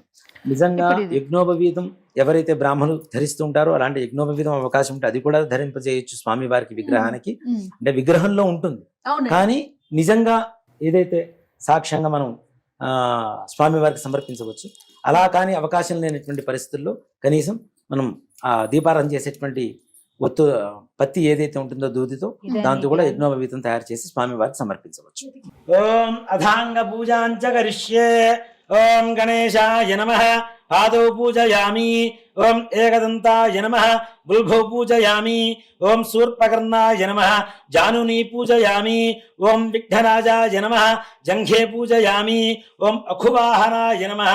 నిజంగా యజ్ఞోపవీతం ఎవరైతే బ్రాహ్మణులు ధరిస్తూ ఉంటారో అలాంటి యజ్ఞోపవీతం అవకాశం ఉంటే అది కూడా ధరింపజేయచ్చు స్వామివారికి విగ్రహానికి. అంటే విగ్రహంలో ఉంటుంది కానీ నిజంగా ఏదైతే సాక్ష్యంగా మనం స్వామివారికి సమర్పించవచ్చు. అలా కానీ అవకాశం లేనటువంటి పరిస్థితుల్లో కనీసం మనం ఆ దీపారాధన చేసేటువంటి పత్తి ఏదైతే ఉంటుందో దూదితో దాంతో కూడా యజ్ఞోపవీతం తయారు చేసి స్వామి వారికి సమర్పించవచ్చు. ఓం అథాంగ పూజాంచ కరిష్యే. ఓం గణేశాయ నమః పాదౌ పూజయామి. ఓం ఏకదంతాయ నమః బుల్భౌ పూజయామి. ఓం శూర్పకర్ణాయ నమః జానుని పూజయామి. ఓం విఘ్నరాజాయ నమః జంఘే పూజయామి. ఓం అఖువాహనాయ నమః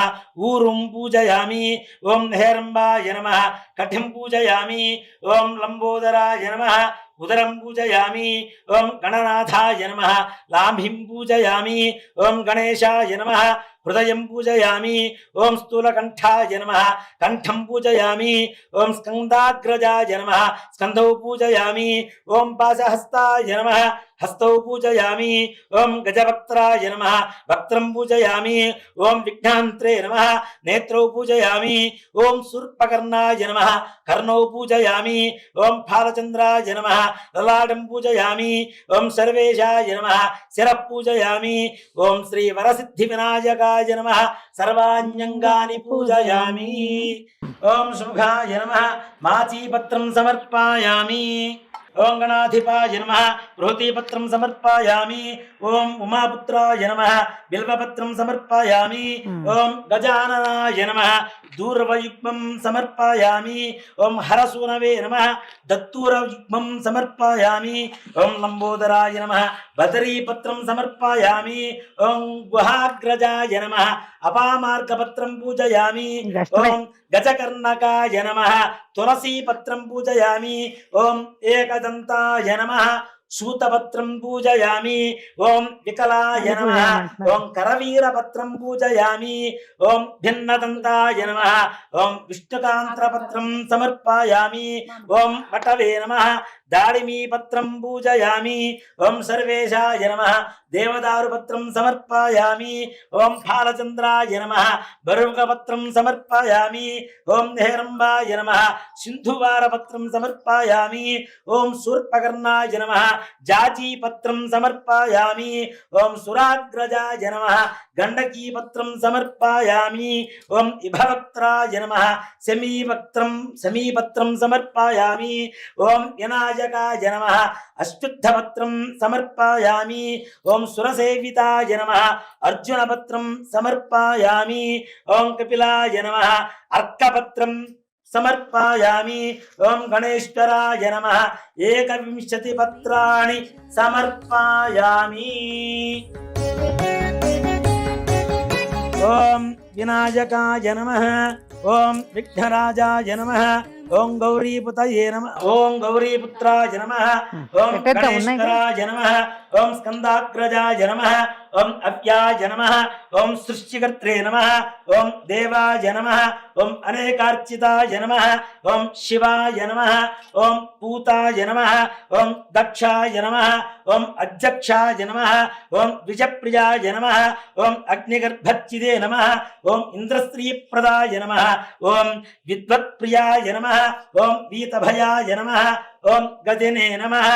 ఊరుం పూజయామి. ఓం హేరంబాయ నమః కఠిం పూజయామి. ఓం లంబోదరాయ నమః ఉదరం పూజయామి. ఓం గణనాథాయ నమః లాంభిం పూజయామి. ఓం గణేశాయ నమః హృదయం పూజయామి. ఓం స్థూలకంఠాయ నమః కంఠం పూజయామి. ఓం స్కందాగ్రజాయ నమః స్కంధౌ పూజయామి. ఓం పాశహస్తాయ నమః హస్తౌ పూజయామి. ఓం గజవక్త్రాయ నమః వక్త్రం పూజయామి. ఓం విఘ్నాంత్రే నమః నేత్రౌ పూజయామి. ఓం శూర్పకర్ణాయ నమః కర్ణౌ పూజయామి. ఓం ఫాలచంద్రాయ నమః లలాటం పూజయామి. ఓం సర్వేశాయ నమః శిరః పూజయామి. ఓం శ్రీ వరసిద్ధి వినాయకాయ నమః సర్వాణ్యంగాని పూజయామి. ఓం శుభాయ నమః మాచీపత్రం సమర్పయామి. ఓం గణాధిపాయ నమః బృహతీపత్రం సమర్పయామి. ఓం ఉమాపుత్రాయ నమః బిల్వపత్రం సమర్పయామి. ఓం గజాననాయ నమః దూర్వయుగ్మం సమర్పయామి. ఓం హరసూనవే నమః దత్తూరయుగ్మం సమర్పయామి. ఓం లంబోదరాయ నమః బదరీపత్రం సమర్పయామి. ఓం గుహాగ్రజాయ నమః అపామార్గపత్రం పూజయామి. ఓం గజకర్ణకాయ నమః తులసీపత్రం పూజయామి. ఓం ఏకదంతాయ నమః సూతపత్రం పూజయామి. ఓం వికలాయ నమః ఓం కరవీరపత్రం పూజయామి. ఓం భిన్నదంతాయ నమః ఓం విష్ణుకాంత్రపత్రం సమర్పయామి. ఓం వటవే నమః దాడిమీపత్రం పూజయామి. ఓం సర్వేశాయ నమః దేవదారుపత్రం సమర్పయామి. ఓం ఫాలచంద్రాయ నమః బరుగపత్రం సమర్పయామి. ఓం హేరంబాయ నమః సింధువారపత్రం సమర్పయామి. ఓం శూర్పకర్ణాయ నమః జాజీపత్రం సమర్పయామి. ఓం సురాగ్రజాయ నమః గండకీపత్రం సమర్పయామి. ఓం ఇభవక్త్రాయ నమః సమీపత్రం సమర్పయామి. ఓం వినాయకాయ నమః అష్టుద్ధపత్రం సమర్పయామి. ఓం సురసేవితాయ నమః అర్జునపత్రం సమర్పయామి. ఓం కపిలాయ నమః అర్కపత్రం సమర్పయామి. ఓం గణేశ్వరాయ నమః 21 పత్రాణి సమర్పయామి. ఓం వినాయకాయ నమః ఓం విఘ్నరాజాయ నమః ఓం గౌరీపుతయే నమః ఓం గౌరీపుత్రాయ నమః ఓం గణేశ్వరాయ నమః ఓం స్కందాగ్రజాయ నమః ఓం అవ్యాయ నమః ఓం సృష్టికర్త్రే నమః ఓం దేవాయ నమః ఓం అనేకార్చితాయ నమః ఓం శివాయ నమః ఓం పూతాయ నమః ఓం దక్షాయ నమః ఓం అధ్యక్షాయ నమః ఓం ద్విజప్రియాయ నమః ఓం అగ్నిగర్భచ్చిదే నమః ఓం ఇంద్రస్త్రీప్రదాయ నమః ఓం విద్వత్ప్రియాయ నమః ఓం వీతభయాయ నమః ఓం గజనే నమః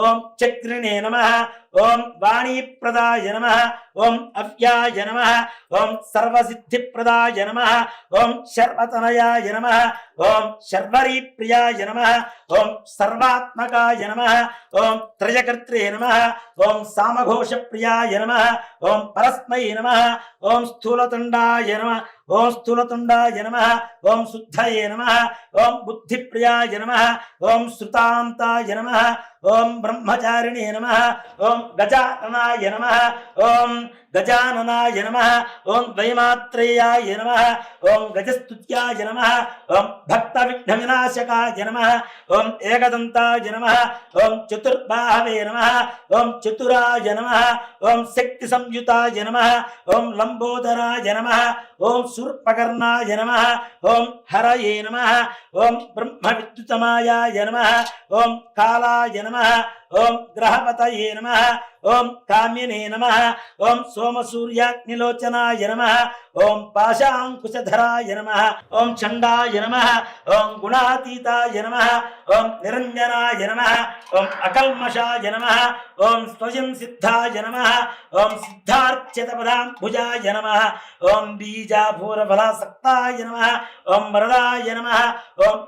ఓం చక్రిణే నమః ఓం వాణీప్రదాయ నమః ఓం అవ్యాయ నమః ఓం సర్వసిద్ధిప్రదాయ నమః ఓం శర్వతనయాయ నమః ఓం శర్వరీప్రియాయ నమః ఓం సర్వాత్మకాయ నమః ఓం త్రయకర్త్రే నమః ఓం సామఘోషప్రియాయ నమః ఓం పరస్మై నమః ఓం స్థూలతుండాయ నమః ఓం స్థూలతుండాయ నమః ఓం శుద్ధయే నమః ఓం బుద్ధిప్రియాయ నమః ఓం శృతాంతాయ నమః ఓం బ్రహ్మచారిణే నమః ఓం గజాననాయ నమః ఓం గజాననాయ నమః ఓం ద్వైమాత్రేయాయ నమః ఓం గజస్తుత్యాయ నమః ఓం భక్త విఘ్న వినాశకాయ నమః ఓం ఏకదంతాయ నమః ఓం చతుర్బాహవే నమః ఓం చతురాయ నమః ఓం శక్తి సంయుతాయ నమః ఓం లంబోదరాయ నమః ఓం శూర్పకర్ణాయ నమః ఓం హరయే నమః ఓం బ్రహ్మ విద్యుతమాయాయ నమః ఓం కాలాయ నమః ఓం గ్రహపతయే నమః ఓం కామ్యనే నమః ఓం సోమసూర్యాగ్నిలోచనాయ నమః ఓం పాశాంకుశధరాయ నమః ఓం చండాయ నమః ఓం గుణాతీతాయ నమః ఓం నిరంజనాయ నమః ఓం అకల్మషాయ నమః ఓం స్వయం సిద్ధాయ నమః ఓం సిద్ధార్చితపదాంబుజాయ నమః ఓం బీజాభూరఫలాసక్తాయ నమః ఓం వరదాయ నమః ఓం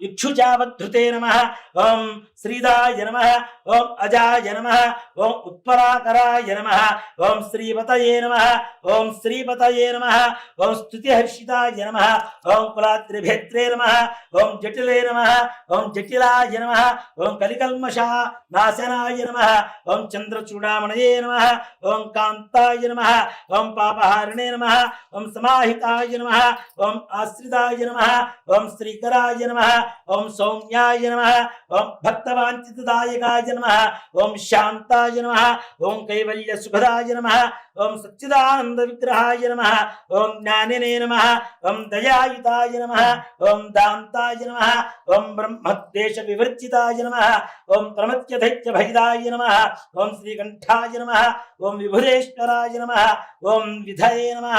ఇక్షుచావద్ధృతే నమః ఓం శ్రీదాయ నమః ఓం అజాయ నమః ఓం ఉత్పరాకరాయ నమః ఓం శ్రీపతయే నమః ఓం శ్రీపతయే నమః ఓం స్తుతిహర్షితాయ నమః ఓం కులాత్రిభేత్రే నమః ఓం జటిలే నమః ఓం జటిలాయ నమః ఓం కలికల్మషా నాశనాయ నమః ఓం చంద్రచూడామణయే నమః ఓం కాంతాయ నమః ఓం పాపహారిణే నమః ఓం సమాహితాయ నమః ఓం ఆశ్రితాయ నమః ఓం శ్రీకరాయ నమః ఓం సౌమ్యాయ నమః ఓం భక్తవాంఛితదాయకాయ నమః ఓం శాంతాయ నమః ఓం కైవల్య సుఖదాయ నమః ఓం సచ్చిదానంద విగ్రహాయ నమః ఓం జ్ఞానినే నమః ఓం దయాయుతాయ నమః ఓం దాంతాయ నమః ఓం బ్రహ్మద్వేష వివర్జితాయ నమః ఓం ప్రమత్యధైత్య భైదాయ నమః ఓం శ్రీకంఠాయ నమః ఓం విభురేశ్వరాయ నమః ఓం విధయే నమః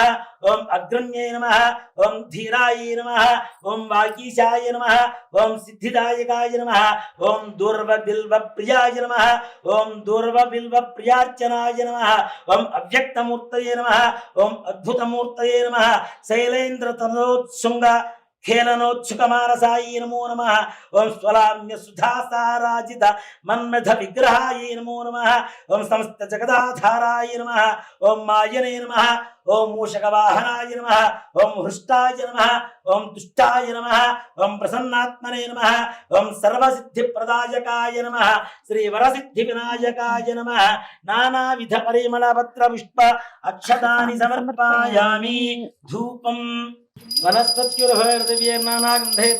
ఓం అగ్రణ్యే నమః ఓం ధీరాయ నమః ఓం వాగీశాయ నమః ఓం సిద్ధిదాయకాయ నమః ఓం దూర్వ బిల్వ ప్రియాయ నమః ఓం దూర్వ బిల్వ ప్రియార్చనాయ నమః ఓం అవ్యక్తమూర్తయే నమః ఓం అద్భుతమూర్తయే నమః శైలేంద్ర తనోత్సుంగ ఖేళనోత్సుకమానసాయ నమో నమః ఓం స్వలామ్య సుధాసారాజిత మన్మథ విగ్రహాయ నమో నమః ఓం సమస్త జగదాధారాయ నమః ఓం మాయనే నమః ఓం మూషకవాహనాయ నమః ఓం హృష్టాయ నమః ఓం తుష్టాయ నమః ఓం ప్రసన్నాత్మనే నమః ఓం సర్వసిద్ధిప్రదాయకాయ నమః శ్రీవరసిద్ధి వినాయకాయ నమః నానావిధ పరిమళపత్ర పుష్ప అక్షతాని సమర్పయామి ధూపం వనస్పత్యుర్భైర్దివ్యైర్నానాగంధైః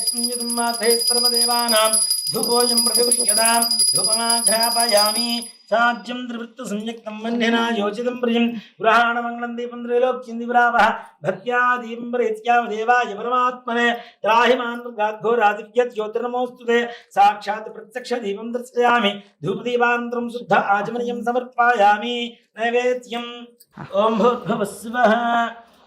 ధూపోయం ప్రతిపుష్యతాం ధూపమాఘ్రాపయామి సాజ్యం త్రివృత్త సంయుక్తం మన్యనా యోచితం ప్రియం గృహాణమంగళం దీపం త్రైలోక్యం దివ్రావః భక్త్యా దీపం ప్రయత్యామ దేవాయ పరమాత్మనే త్రాహి మాం ఘోరాదిత్యత్ జ్యోతిర్నమోస్తుతే సాక్షాత్ ప్రత్యక్ష దీపం దర్శయామి ధూపదీపానంతరం శుద్ధ ఆచమనీయం సమర్పయామి నైవేద్యం ఓం భూర్భువస్సువః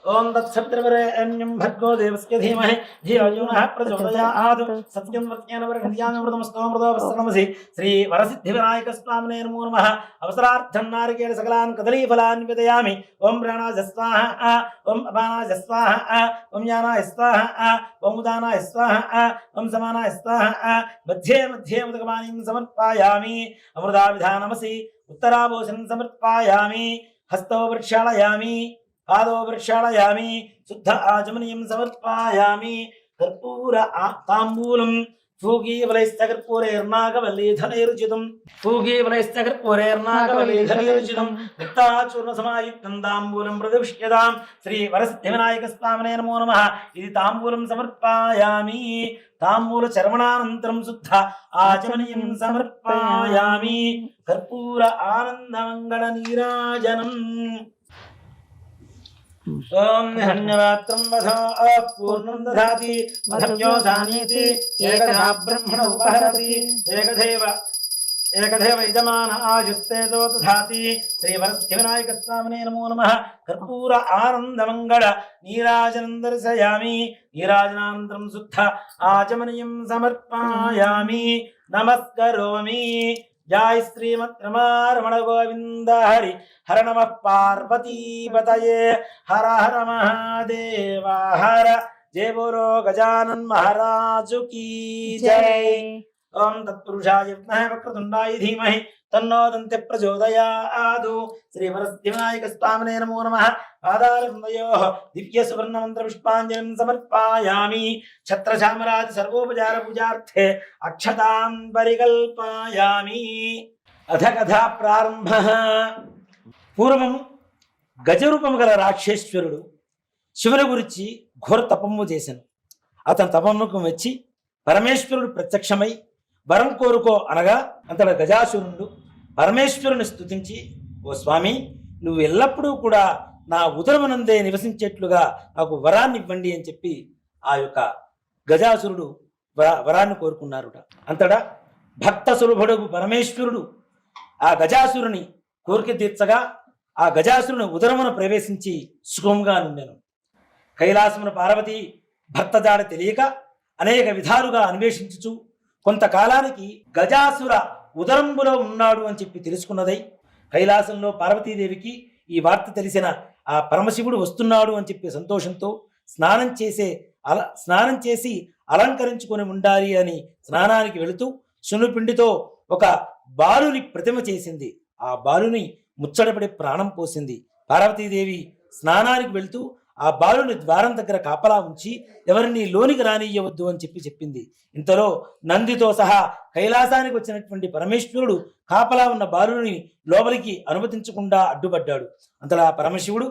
ఓం తత్సవితుర్వరేణ్యం భర్గో దేవస్య ధీమహి ధియో యో నః ప్రచోదయాత్ సత్యం వర్త్యేన వరగణ్యామృతమస్తోమృతో వస్త్రమసి శ్రీ వరసిద్ధి వినాయక స్వామినే నమో నమః అవసరార్థం నారికేళ సకలాన్ కదలీఫలాన్ విదయామి ఓం ప్రాణాయ స్వాహా ఓం అపానాయ స్వాహా ఓం యానాయ స్వాహా ఓం ఉదానాయ స్వాహా ఓం సమానాయ స్వాహా మధ్యే మధ్యే ఉదకపానీం సమర్పయామి అమృతావిధానమసి ఉత్తరాభూషణం సమర్పయామి హస్తో వృక్షాళయామి పాదో వృక్షాళయామి శుద్ధ ఆచమనీయం సమర్పయామి కర్పూర తాంబూలం పూగీవలైస్తకర్పూరైర్నాగవల్లీధనైర్జితం పూగీవలైస్తకర్పూరైర్నాగవల్లీధనైర్జితం ముక్తాచూర్ణ సమాయుక్తం తాంబూలం ప్రతిపుష్యతాం శ్రీ వరసిద్ధి వినాయక స్వామినే నమో నమః ఇది తాంబూలం సమర్పయామి తాంబూల చర్మణానంతరం శుద్ధ ఆచమనీయం సమర్పయామి కర్పూర ఆనందమంగళ నీరాజనం ఓం ధన్యవాత్రం వధ పూర్ణం దధాతి మధవ్యో జానీతి ఏకదా బ్రహ్మణ ఉపహరతి ఏకదేవ యజమాన ఆయుస్తేజో దధాతి శ్రీ వరసిద్ధి వినాయక స్వామినే నమో నమః కర్పూర ఆనందమంగళ నీరాజనం దర్శయామి నీరాజనానంతరం శుద్ధ ఆచమనీయం సమర్పయామి నమస్కరోమి జై శ్రీమద్ రమారమణ గోవింద హరి హర నమ పార్వతీపతయే హర హర మహాదేవ హర జయ బోలో గజానన్ మహారాజు కీ జై. ఓం తత్పురుషాయ విద్మహే వక్రతుండాయ ధీమహి తన్నో దంతి ప్రచోదయాదు. శ్రీ వరసిద్ధివినాయక స్వామినే నమో నమః. పాదారవిందయోః దివ్య సువర్ణ మంత్ర పుష్పాంజలిం సమర్పయామి. ఛత్రచామరాది సర్వోపచార పూజార్థే అక్షతాం పరికల్పయామి. అథ కథా ప్రారంభః. పూర్వము గజరూపము గల రాక్షేశ్వరుడు శివుని గురించి ఘోర తపము చేశాను. అతని తపముకు మెచ్చి పరమేశ్వరుడు ప్రత్యక్షమై వరం కోరుకో అనగా అంతట గజాసురుడు పరమేశ్వరుని స్తుతించి, ఓ స్వామి, నువ్వు ఎల్లప్పుడూ కూడా నా ఉదరమునందే నివసించేట్లుగా నాకు వరాన్ని ఇవ్వండి అని చెప్పి ఆ యొక్క గజాసురుడు వరాన్ని కోరుకున్నారుట. అంతటా భక్త సులభుడు పరమేశ్వరుడు ఆ గజాసురుని కోరిక తీర్చగా ఆ గజాసురుని ఉదరమున ప్రవేశించి సుఖంగా నుండెను. కైలాసమున పార్వతి భర్త జాడ తెలియక అనేక విధాలుగా అన్వేషించుచు కొంతకాలానికి గజాసుర ఉదరంబులో ఉన్నాడు అని చెప్పి తెలుసుకున్నదై కైలాసంలో పార్వతీదేవికి ఈ వార్త తెలిసిన ఆ పరమశివుడు వస్తున్నాడు అని చెప్పి సంతోషంతో స్నానం చేసి అలంకరించుకొని ఉండాలి అని స్నానానికి వెళుతూ సున్నుపిండితో ఒక బాలుని ప్రతిమ చేసింది. ఆ బాలుని ముచ్చటపడి ప్రాణం పోసింది. పార్వతీదేవి స్నానానికి వెళుతూ ఆ బాలుని ద్వారం దగ్గర కాపలా ఉంచి ఎవరిని లోనికి రానియ్యవద్దు అని చెప్పి చెప్పింది. ఇంతలో నందితో సహా కైలాసానికి వచ్చినటువంటి పరమేశ్వరుడు కాపలా ఉన్న బాలుని లోపలికి అనుమతించకుండా అడ్డుపడ్డాడు. అంతలా పరమశివుడు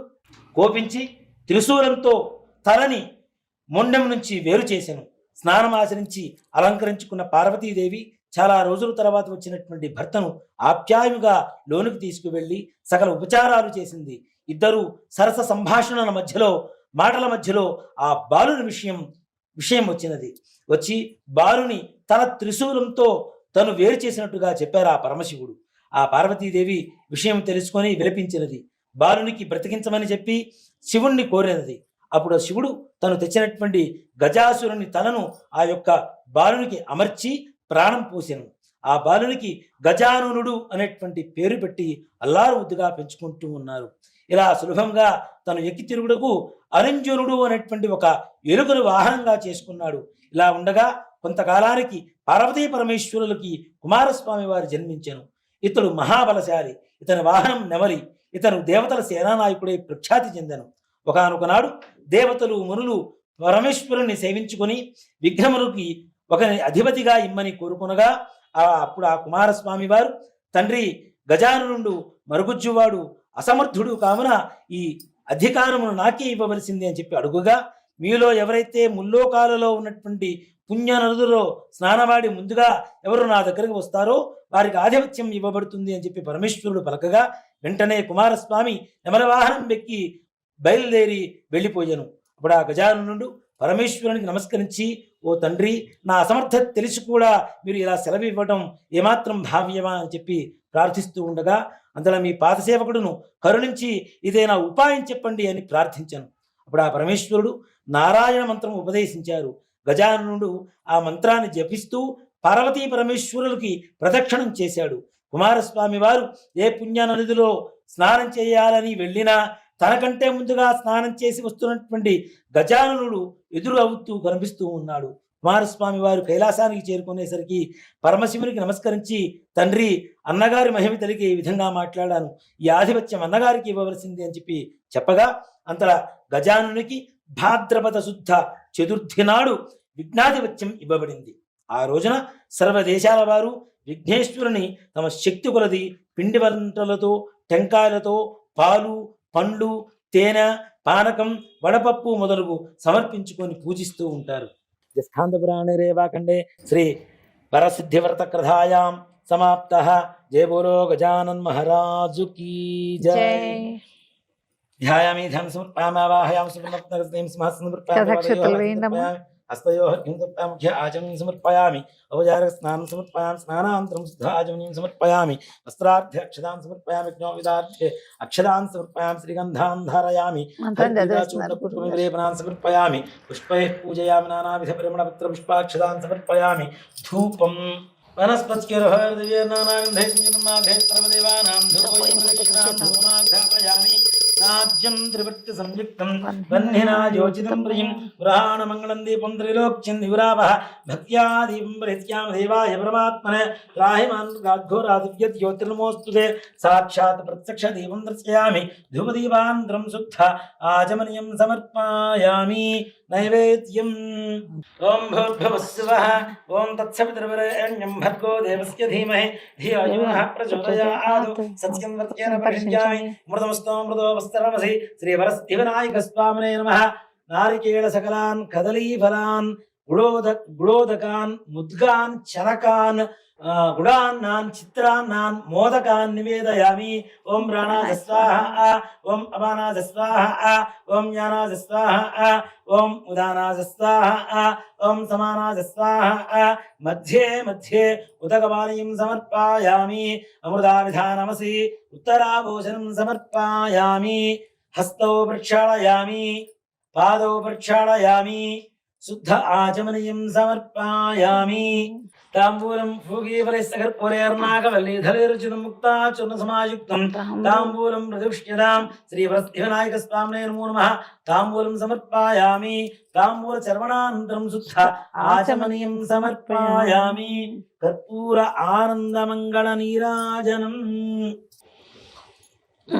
కోపించి త్రిశూలంతో తలని మొండెం నుంచి వేరు చేశాను. స్నానం ఆచరించి అలంకరించుకున్న పార్వతీదేవి చాలా రోజుల తర్వాత వచ్చినటువంటి భర్తను ఆప్యాయముగా లోనికి తీసుకువెళ్ళి సకల ఉపచారాలు చేసింది. ఇద్దరు సరస సంభాషణల మధ్యలో మాటల మధ్యలో ఆ బాలుని విషయం వచ్చినది. వచ్చి బాలుని తన త్రిశూలంతో తను వేరు చేసినట్టుగా చెప్పారు ఆ పరమశివుడు. ఆ పార్వతీదేవి విషయం తెలుసుకొని విలపించినది. బాలునికి బ్రతికించమని చెప్పి శివుణ్ణి కోరినది. అప్పుడు శివుడు తను తెచ్చినటువంటి గజాసురుని తలను ఆ యొక్క బాలునికి అమర్చి ప్రాణం పోసెను. ఆ బాలునికి గజాననుడు అనేటువంటి పేరు పెట్టి అల్లారు ముద్దుగా పెంచుకుంటూ ఉన్నారు. ఇలా సులభంగా తను ఎక్కి తిరుగుడుకు అరంజనుడు అనేటువంటి ఒక ఎలుకను వాహనంగా చేసుకున్నాడు. ఇలా ఉండగా కొంతకాలానికి పార్వతీ పరమేశ్వరులకి కుమారస్వామి వారు జన్మించాను. ఇతడు మహాబలశాలి. ఇతని వాహనం నెమలి. ఇతను దేవతల సేనానాయకుడై ప్రఖ్యాతి చెందెను. ఒకానొకనాడు దేవతలు మునులు పరమేశ్వరుని సేవించుకొని విఘ్నములకి ఒకని అధిపతిగా ఇమ్మని కోరుకునగా అప్పుడు ఆ కుమారస్వామి వారు తండ్రి గజాననుడు మరుగుజ్జువాడు అసమర్థుడు కావున ఈ అధికారమును నాకే ఇవ్వవలసింది అని చెప్పి అడుగుగా, మీలో ఎవరైతే ముల్లోకాలలో ఉన్నటువంటి పుణ్య నదులలో స్నానవాడి ముందుగా ఎవరు నా దగ్గరికి వస్తారో వారికి ఆధిపత్యం ఇవ్వబడుతుంది అని చెప్పి పరమేశ్వరుడు పలకగా వెంటనే కుమారస్వామి నెమలవాహనం ఎక్కి బయలుదేరి వెళ్ళిపోయాను. అప్పుడు ఆ గజాననుడు పరమేశ్వరునికి నమస్కరించి, ఓ తండ్రి, నా అసమర్థత తెలిసి కూడా మీరు ఇలా సెలవు ఇవ్వడం ఏమాత్రం భావ్యమా అని చెప్పి ప్రార్థిస్తూ ఉండగా అందులో మీ పాదసేవకుడును కరుణించి ఇదేనా ఉపాయం చెప్పండి అని ప్రార్థించాను. అప్పుడు ఆ పరమేశ్వరుడు నారాయణ మంత్రం ఉపదేశించారు. గజాననుడు ఆ మంత్రాన్ని జపిస్తూ పార్వతీ పరమేశ్వరులకి ప్రదక్షిణం చేశాడు. కుమారస్వామి వారు ఏ పుణ్యనదిలో స్నానం చేయాలని వెళ్ళినా తనకంటే ముందుగా స్నానం చేసి వస్తున్నటువంటి గజాననుడు ఎదురు అవుతూ కనిపిస్తూ ఉన్నాడు. కుమారస్వామి వారు కైలాసానికి చేరుకునేసరికి పరమశివునికి నమస్కరించి, తండ్రి, అన్నగారి మహిమ తెలికి ఈ విధంగా మాట్లాడాను, ఈ ఆధిపత్యం అన్నగారికి ఇవ్వవలసింది అని చెప్పి చెప్పగా అంతలా గజానునికి భాద్రపద శుద్ధ చతుర్థి నాడు విఘ్నాధిపత్యం ఇవ్వబడింది. ఆ రోజున సర్వదేశాల వారు విఘ్నేశ్వరుని తమ శక్తి కొలది పిండి వంటలతో, టెంకాయలతో, పాలు, పండ్లు, తేనె, పానకం, వడపప్పు మొదలగు సమర్పించుకొని పూజిస్తూ ఉంటారు. స్కాంద పురాణే రేవాఖండే శ్రీ వరసిద్ధివ్రత కథాయాం సమాప్తః. జయ బోలో గజానన్ మహారాజు కీ జై. ధ్యాయామి ధ్యానం సమర్పయామి ఆవాహయామి సువర్ణరత్నగతీం సింహాసనం సమర్పయామి హస్తయోః కిందముఖ్య ఆచమనీయం సమర్పయామి ఔపచారిక స్నానం సమర్పయామి స్నానానంతరం శుద్ధ ఆచమనీయం సమర్పయామి వస్త్రార్థ్య అక్షదాన్ సమర్పయామి జ్ఞోవిదార్థ్య అక్షదాన్ సమర్పయామి శ్రీగంధాన్ ధారయామి విలేపనాన్ సమర్పయామి పుష్పైః పూజయామి నానావిధ పరిమళపత్ర పుష్పాక్షదాన్ సమర్పయామి ధూపం వనస్పత్యేర్నానాగంధైర్మాఘేశ్వరదేవానాం నాజ్యం త్రివృత్తి సంయుక్తం వన్నినా యోచితం ప్రియం పురాణమంగళం దీపం త్రైలోక్యం దివిరావః భక్త్యా దీపం ప్రహిత్యాం దేవాయ పరమాత్మనే త్రాహిమాన్ గాఘోరాదివ్యత్ జ్యోతిర్నమోస్తుతే సాక్షాత్ ప్రత్యక్ష దీపం దర్శయామి ధూమదీపాంతరం శుద్ధ ఆచమనీయం సమర్పయామి నైవేద్యం. ఓం భూర్భువస్సువః ఓం తత్సవితుర్వరేణ్యం భర్గో దేవస్య ధీమహి ధియో యో నః ప్రచోదయాత్ సత్యం వర్తేన పరిష్యామి మృతమస్తో మృదో వస్త్రమసి శ్రీవరసిద్ధివినాయక స్వామినే నమః. నారికేళ సకలాన్ కదలీఫలాన్ గుడోదకాన్ ముద్గాన్ చరకాన్ గుడాన్నాన్ చిత్రాన్నాన్ మోదకాన్ నివేదయామి. ఓం ప్రాణాయ స్వాహ ఓం అపానాయ స్వాహ ఓం జ్ఞానాయ స్వాహ ఓం ఉదానాయ స్వాహ ఓం సమానాయ స్వాహ. మధ్యే మధ్యే ఉదకపానీయం సమర్పయామి. అమృతావిధానమసి ఉత్తరాభూషణం సమర్పయామి. హస్తౌ ప్రక్షాళయామి పాదౌ ప్రక్షాళయామి శుద్ధ ఆచమనీయం సమర్పయామి. తాంబూలం భూగీఫలైస్సకర్పూరేర్నాగవల్లీధరైరుచితం ముక్తాచూర్ణసమాయుక్తం తాంబూలం ప్రతిష్ఠ్యతాం. శ్రీవరసిద్ధివినాయక స్వామినే నమో నమః. తాంబూలం సమర్పయామి. తాంబూలచర్వణానంతరం శుద్ధ ఆచమనీయం సమర్పయామి. కర్పూర ఆనందమంగళ నీరాజనం.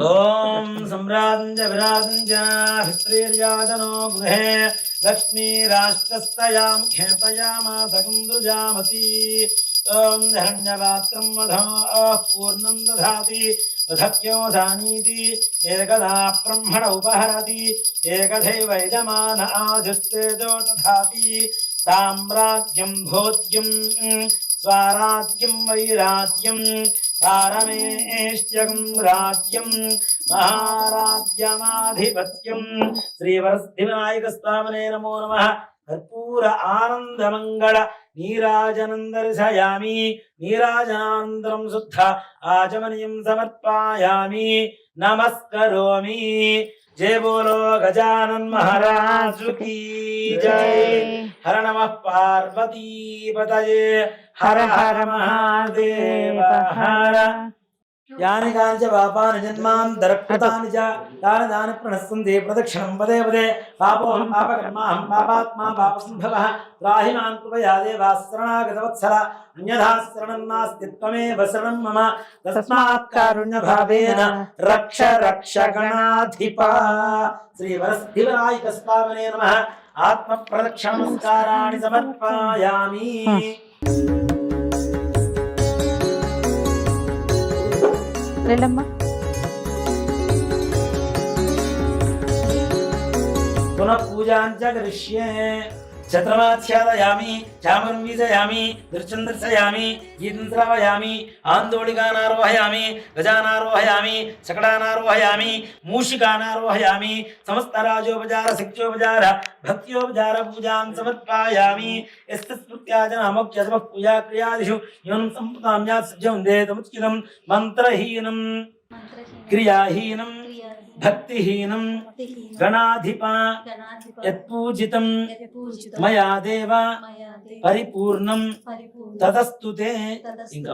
ఓం సమ్రాజంజ విరాజంజ హిస్త్రీర్యాజనో గృహే లక్ష్మీరాష్ట్రస్తయా ముఖ్యతయామాసకం దృజామసి. ఓం ధరణ్యపాత్రం వధో పూర్ణం దధాతి వధత్యోధానీతి ఏకదా బ్రహ్మణ ఉపహరతి ఏకథైవ యజమాన ఆజుస్తేజో దధాతి. సామ్రాజ్యం భోజ్యం స్వరాజ్యం వైరాజ్యం పారమేష్ట్యం రాజ్యం మహారాజ్యమాధిపత్యం. శ్రీవరసిద్ధివినాయక స్వామినే నమో నమః. కర్పూర ఆనందమంగళ నీరాజనం దర్శయామి. నీరాజనానంతరం శుద్ధ ఆచమనీయం సమర్పయామి. నమస్కరోమి. జయ బోలో గజానన్ మహారాజు కీ జయ. హర నమః పార్వతీపతయే హర హర మహాదేవ హర. యాని కాని చ పాపాని జన్మాంతరకృతాని చ తాని తాని ప్రణశ్యంతి ప్రదక్షిణం పదే పదే. పాపోహం పాపకర్మాహం పాపాత్మా పాపసంభవః త్రాహి మాం కృపయా దేవా శరణాగతవత్సల. అన్యథా శరణం నాస్తి త్వమేవ శరణం మమ. తస్మాత్ కారుణ్యభావేన రక్ష రక్ష గణాధిప. శ్రీవరసిద్ధివినాయక స్వామినే నమః. ఆత్మ ప్రదక్షిణ నమస్కారాణి సమర్పయామి. వెళ్ళమ్మా. పునః పూజాంచ కరిష్యే. ఛత్రమాచ్ఛాదయామి చామరం వీజయామి దృశ్యం దర్శయామి గీతం శ్రావయామి ఆందోళికానారోహయామి గజానారోహయామి శకటానారోహయామి మూషికానారోహయామి. సమస్త రాజోపచార శక్త్యోపచార భక్త్యోపచార పూజాం సమర్పయామి. యస్య స్మృత్యాజనమోక్షతమః పూజా క్రియాదిషు యోనం సంప్రదామ్యాత్ సజ్జం దేతముచ్యుతం. మంత్రహీనం క్రియాహీనం భక్తిహీనం గణాధిప యత్పూజితం మయా దేవ పరిపూర్ణం తదస్తుతే. ఇంకా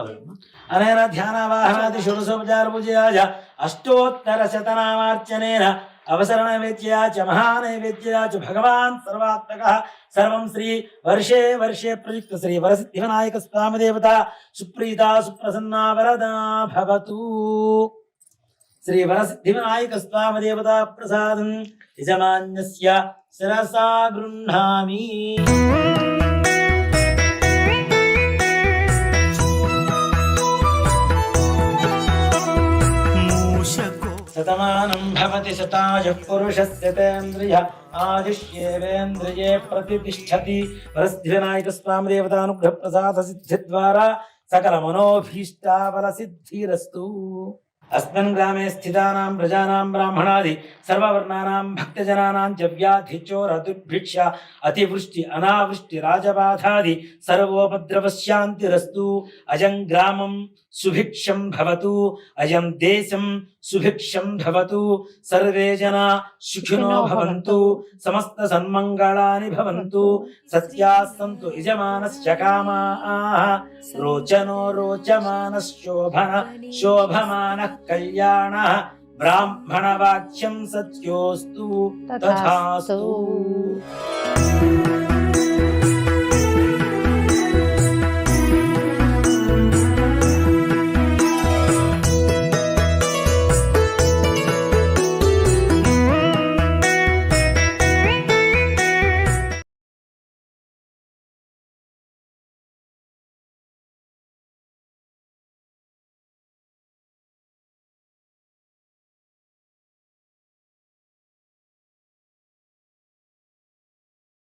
అనేన ధ్యానవాహనాది షోడశోపచార పూజయాయ అష్టోత్తర శతనామార్చనేన అవసర నైవేద్యా చ మహానైవేద్యా చ భగవాన్ సర్వాత్మకః. సర్వం శ్రీ వర్షే వర్షే ప్రయుక్త శ్రీ వరసిద్ధివినాయక స్వామి దేవత సుప్రీతా సుప్రసన్నా వరదా భవతు. శ్రీ వరసిద్ధివినాయక స్వామి దేవతా ప్రసాదం యజమాన్యస్య శిరసా గృహ్ణామి. శతమానం భవతి శతాయుః పురుషస్య తేంద్రియ ఆయుష్యేవేంద్రియే ప్రతిష్ఠతి. వరసిద్ధివినాయక స్వామి దేవతానుగ్రహ ప్రసాద సిద్ధి ద్వారా సకల మనోభీష్టాఫల సిద్ధిరస్తు. अस्मिन् ग्रामे स्थितानां प्रजानां ब्राह्मणादि सर्ववर्णानां भक्तजनानां च व्याधि चोर दुर्भिक्ष अतिवृष्टि अनावृष्टि राजबाधादि सर्वोपद्रवशान्तिरस्तु. अजं ग्रामं सुभिक्षं भवतु. अजं देशं సుభిక్షం భవతు, సర్వే జనా సుఖినో భవంతు, సమస్త సన్మంగళాని భవంతు, సత్యాః సంతు యజమానశ్చ కామాః, రోచనో శోభమానః కళ్యాణః, బ్రాహ్మణవాక్యం సత్యోస్తు తథాస్తు.